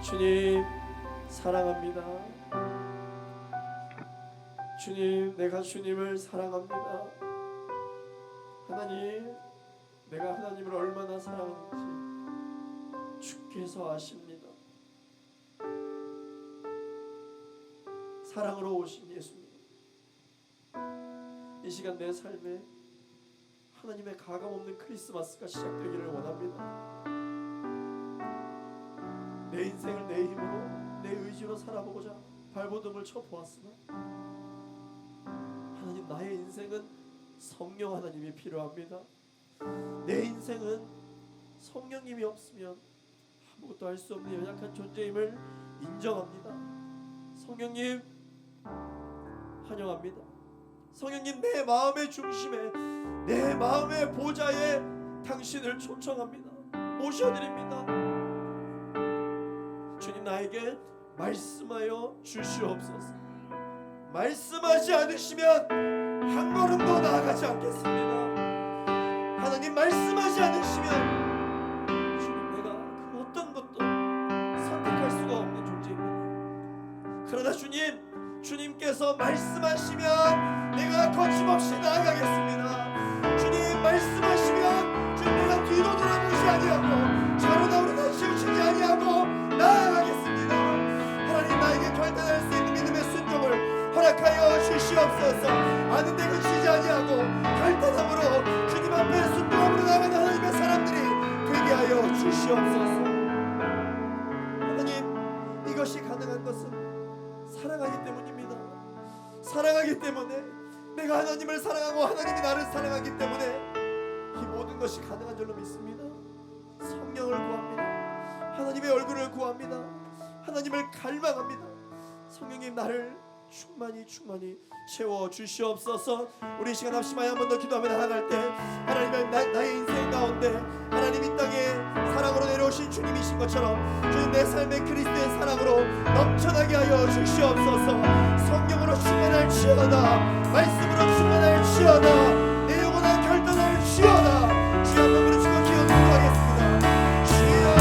주님 사랑합니다. 주님, 내가 주님을 사랑합니다. 하나님, 내가 하나님을 얼마나 사랑하는지 주께서 아십니다. 사랑으로 오신 예수님, 이 시간 내 삶에 하나님의 가감없는 크리스마스가 시작되기를 원합니다. 내 인생을 내 힘으로, 내 의지로 살아보고자 발버둥을 쳐보았으나 하나님, 나의 인생은 성령 하나님이 필요합니다. 내 인생은 성령님이 없으면 아무것도 할 수 없는 연약한 존재임을 인정합니다. 성령님 환영합니다. 성령님, 내 마음의 중심에, 내 마음의 보좌에 당신을 초청합니다. 모셔드립니다. 주님, 나에게 말씀하여 주시옵소서. 말씀하지 않으시면 한 걸음도 나아가지 않겠습니다. 하나님, 말씀하지 않으시면 주님, 내가 그 어떤 것도 선택할 수가 없는 존재입니다. 그러나 주님, 주님께서 말씀하시면 내가 거침없이 나아가겠습니다. 주님, 말씀하시면 주님, 내가 뒤로 돌아보지 아니하고 좌로 나오르나 치우치지 아니하고 나아가겠습니다. 하나님, 나에게 결단할 수 있는 믿음의 순종을 허락하여 주시옵소서. 아는 데 그치지 아니하고 결단함으로 주님 앞에 순종함으로 나아가는 하나님의 사람들이 되게 하여 주시옵소서. 하나님, 이것이 가능한 것은 사랑하기 때문입니다. 사랑하기 때문에, 내가 하나님을 사랑하고 하나님이 나를 사랑하기 때문에 이 모든 것이 가능한 줄로 믿습니다. 성령을 구합니다. 하나님의 얼굴을 구합니다. 하나님을 갈망합니다. 성령님 나를 충만히 채워 주시옵소서. 우리 이 시간 합심하여 한 번 더 기도하며 나아갈 때 하나님의 나의 인생 가운데 하나님 이 땅에 사랑으로 내려오신 주님이신 것처럼 주님 내 삶의 그리스도의 사랑으로 넘쳐나게 하여 주시옵소서. 성령으로 충만할지어다, 말씀으로 충만할지어다, 내 영혼아 결단할지어다. 주여 한번 부르시고 기도 기도하겠습니다. 주여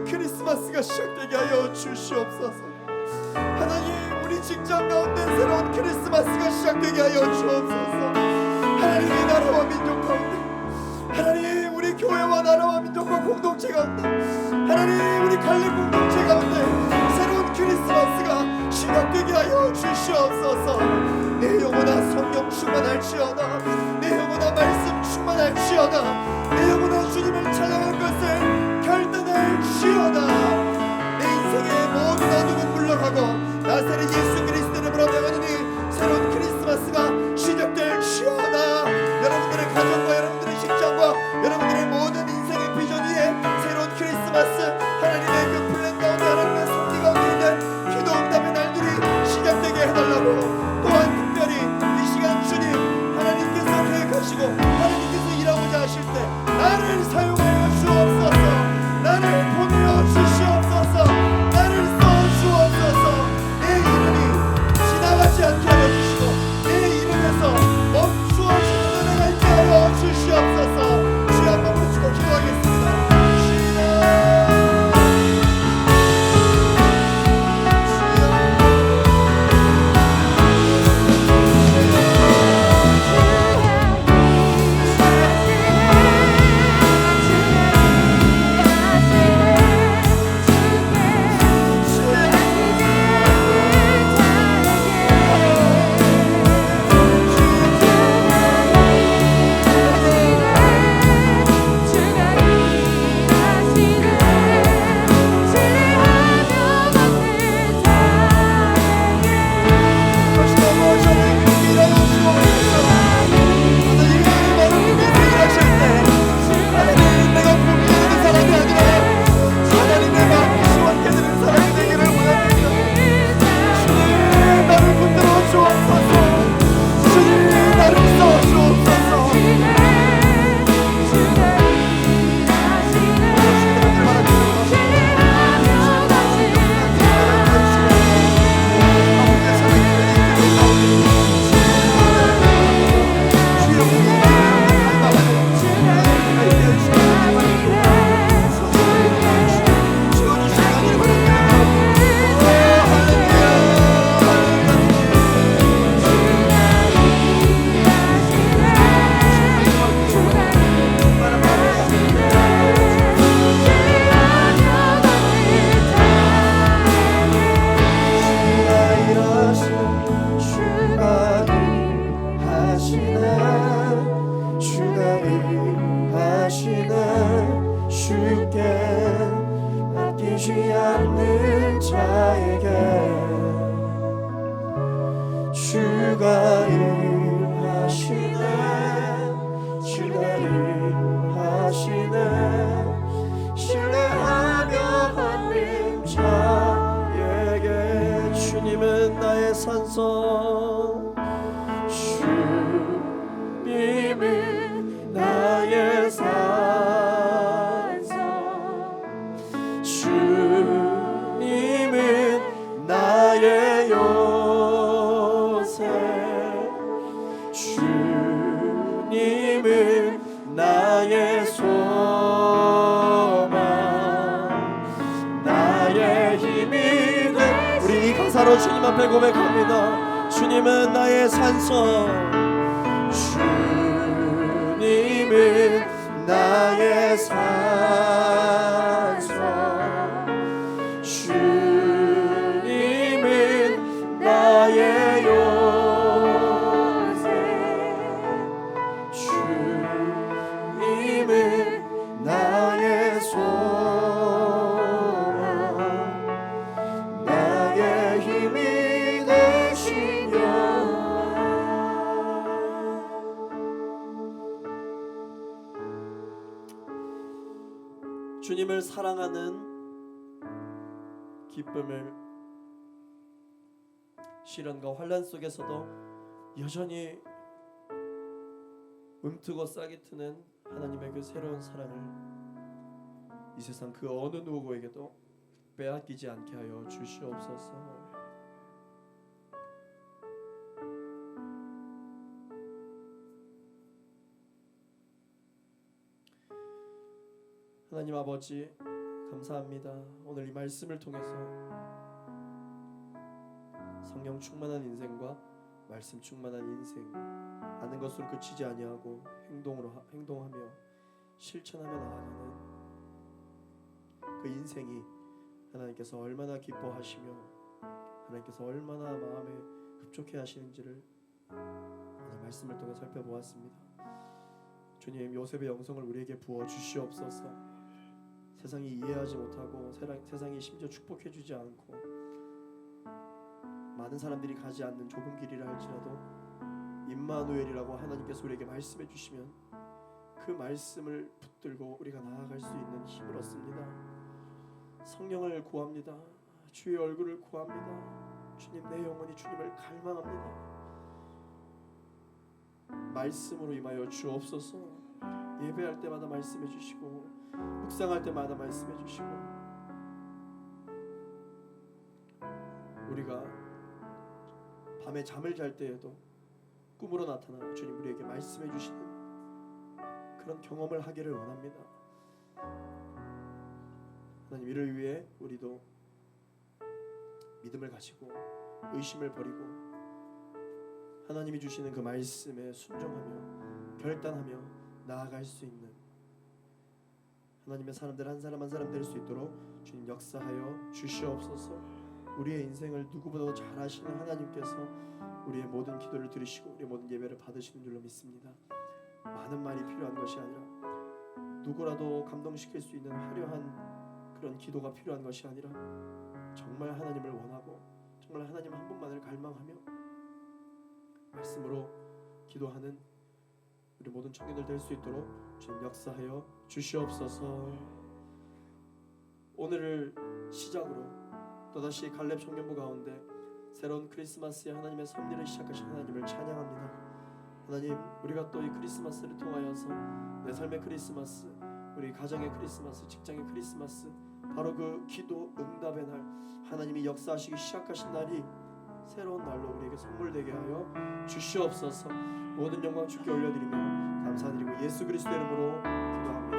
크리스마스가 시작되게 하여 주시옵소서. 하나님, 우리 직장 가운데 새로운 시작되게 하여 주옵소서. 하나님의 나라와 민족 가운데, 하나님 우리 교회와 나라와 민족과 공동체 가운데, 하나님 우리 갈렙 공동체 가운데 새로운 크리스마스가 시작되게 하여 주시옵소서. 내 영혼아 성령 충만할지어다. 내 영혼아 말씀 충만할지어다. 내 영혼아 주님을 찬양할 것을 결단할지어다. 내 인생의 모든 어둠은 물러가고 나사렛 예수 그리스도 이름으로 명하노니 새로운 크리스마스가 시작될지어다. 여러분들의 가정과 여러분들의 직장과 여러분들의 모든 인생의 비전 위에 새로운 크리스마스, 하나님의 그 플랜 가운데, 하나님의 섭리 가운데 있는 기도 응답의 날들이 시작되게 해달라고, 또한 특별히 이 시간 주님 하나님께서 계획하시고 하나님께서 일하고자 하실 때 나를 사용하여 주옵소서. 나를 보내어 주시옵소서. 나를 써주옵소서. 내 이름이 지나가지 않게 하여 주시고 내 이름에서 멈추어지는 은혜가 있게 하여 주시옵소서. 주여 한번 부르시고 기도하겠습니다. 주님은 나의 산성, 주님은 나의 산성, 주님은 나의 요새, 주님은 나의 소망, 나의 힘이 된. 우리 이 가사로 주님 앞에 고백합니다. 주님은 나의 산성, 주님은 나의 산성, 주님은 나의 요새, 주님은 나의 소망, 나의 힘이 되신 여호와. 주님을 사랑하는 기쁨을 시련과 환난 속에서도 여전히 움트고 싹이 트는 하나님의 그 새로운 사랑을 이 세상 그 어느 누구에게도 빼앗기지 않게 하여 주시옵소서. 하나님 아버지 감사합니다. 오늘 이 말씀을 통해서 성령 충만한 인생과 말씀 충만한 인생, 아는 것으로 그치지 아니하고 행동하며 실천하며 나아가는 그 인생이 하나님께서 얼마나 기뻐하시며 하나님께서 얼마나 마음에 흡족해 하시는지를 오늘 말씀을 통해 살펴보았습니다. 주님, 요셉의 영성을 우리에게 부어 주시옵소서. 세상이 이해하지 못하고 세상이 심지어 축복해 주지 않고 많은 사람들이 가지 않는 좁은 길이라 할지라도 임마누엘이라고 하나님께서 우리에게 말씀해 주시면 그 말씀을 붙들고 우리가 나아갈 수 있는 힘을 얻습니다. 성령을 구합니다. 주의 얼굴을 구합니다. 주님, 내 영혼이 주님을 갈망합니다. 말씀으로 임하여 주옵소서. 예배할 때마다 말씀해 주시고 묵상할 때마다 말씀해 주시고 우리가 밤에 잠을 잘 때에도 꿈으로 나타나 주님 우리에게 말씀해 주시는 그런 경험을 하기를 원합니다. 하나님, 이를 위해 우리도 믿음을 가지고 의심을 버리고 하나님이 주시는 그 말씀에 순종하며 결단하며 나아갈 수 있는 하나님의 사람들 한 사람 한 사람 될 수 있도록 주님 역사하여 주시옵소서. 우리의 인생을 누구보다도 잘 아시는 하나님께서 우리의 모든 기도를 들으시고 우리의 모든 예배를 받으시는 줄로 믿습니다. 많은 말이 필요한 것이 아니라 누구라도 감동시킬 수 있는 화려한 그런 기도가 필요한 것이 아니라 정말 하나님을 원하고 정말 하나님 한 분만을 갈망하며 말씀으로 기도하는 우리 모든 청년들 될 수 있도록 주님 역사하여 주시옵소서. 오늘을 시작으로 또다시 갈렙 청년부 가운데 새로운 크리스마스의 하나님의 섭리를 시작하신 하나님을 찬양합니다. 하나님, 우리가 또 이 크리스마스를 통하여서 내 삶의 크리스마스, 우리 가정의 크리스마스, 직장의 크리스마스, 바로 그 기도 응답의 날, 하나님이 역사하시기 시작하신 날이 새로운 날로 우리에게 선물되게 하여 주시옵소서. 모든 영광 주께 올려드리며 감사드리고 예수 그리스도 이름으로 기도합니다.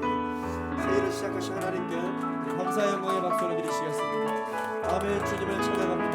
아멘. 새해를 시작하신 하나님께 감사의 영광의 박수를 드리시겠습니다. 아멘. 주님을 찬양합니다.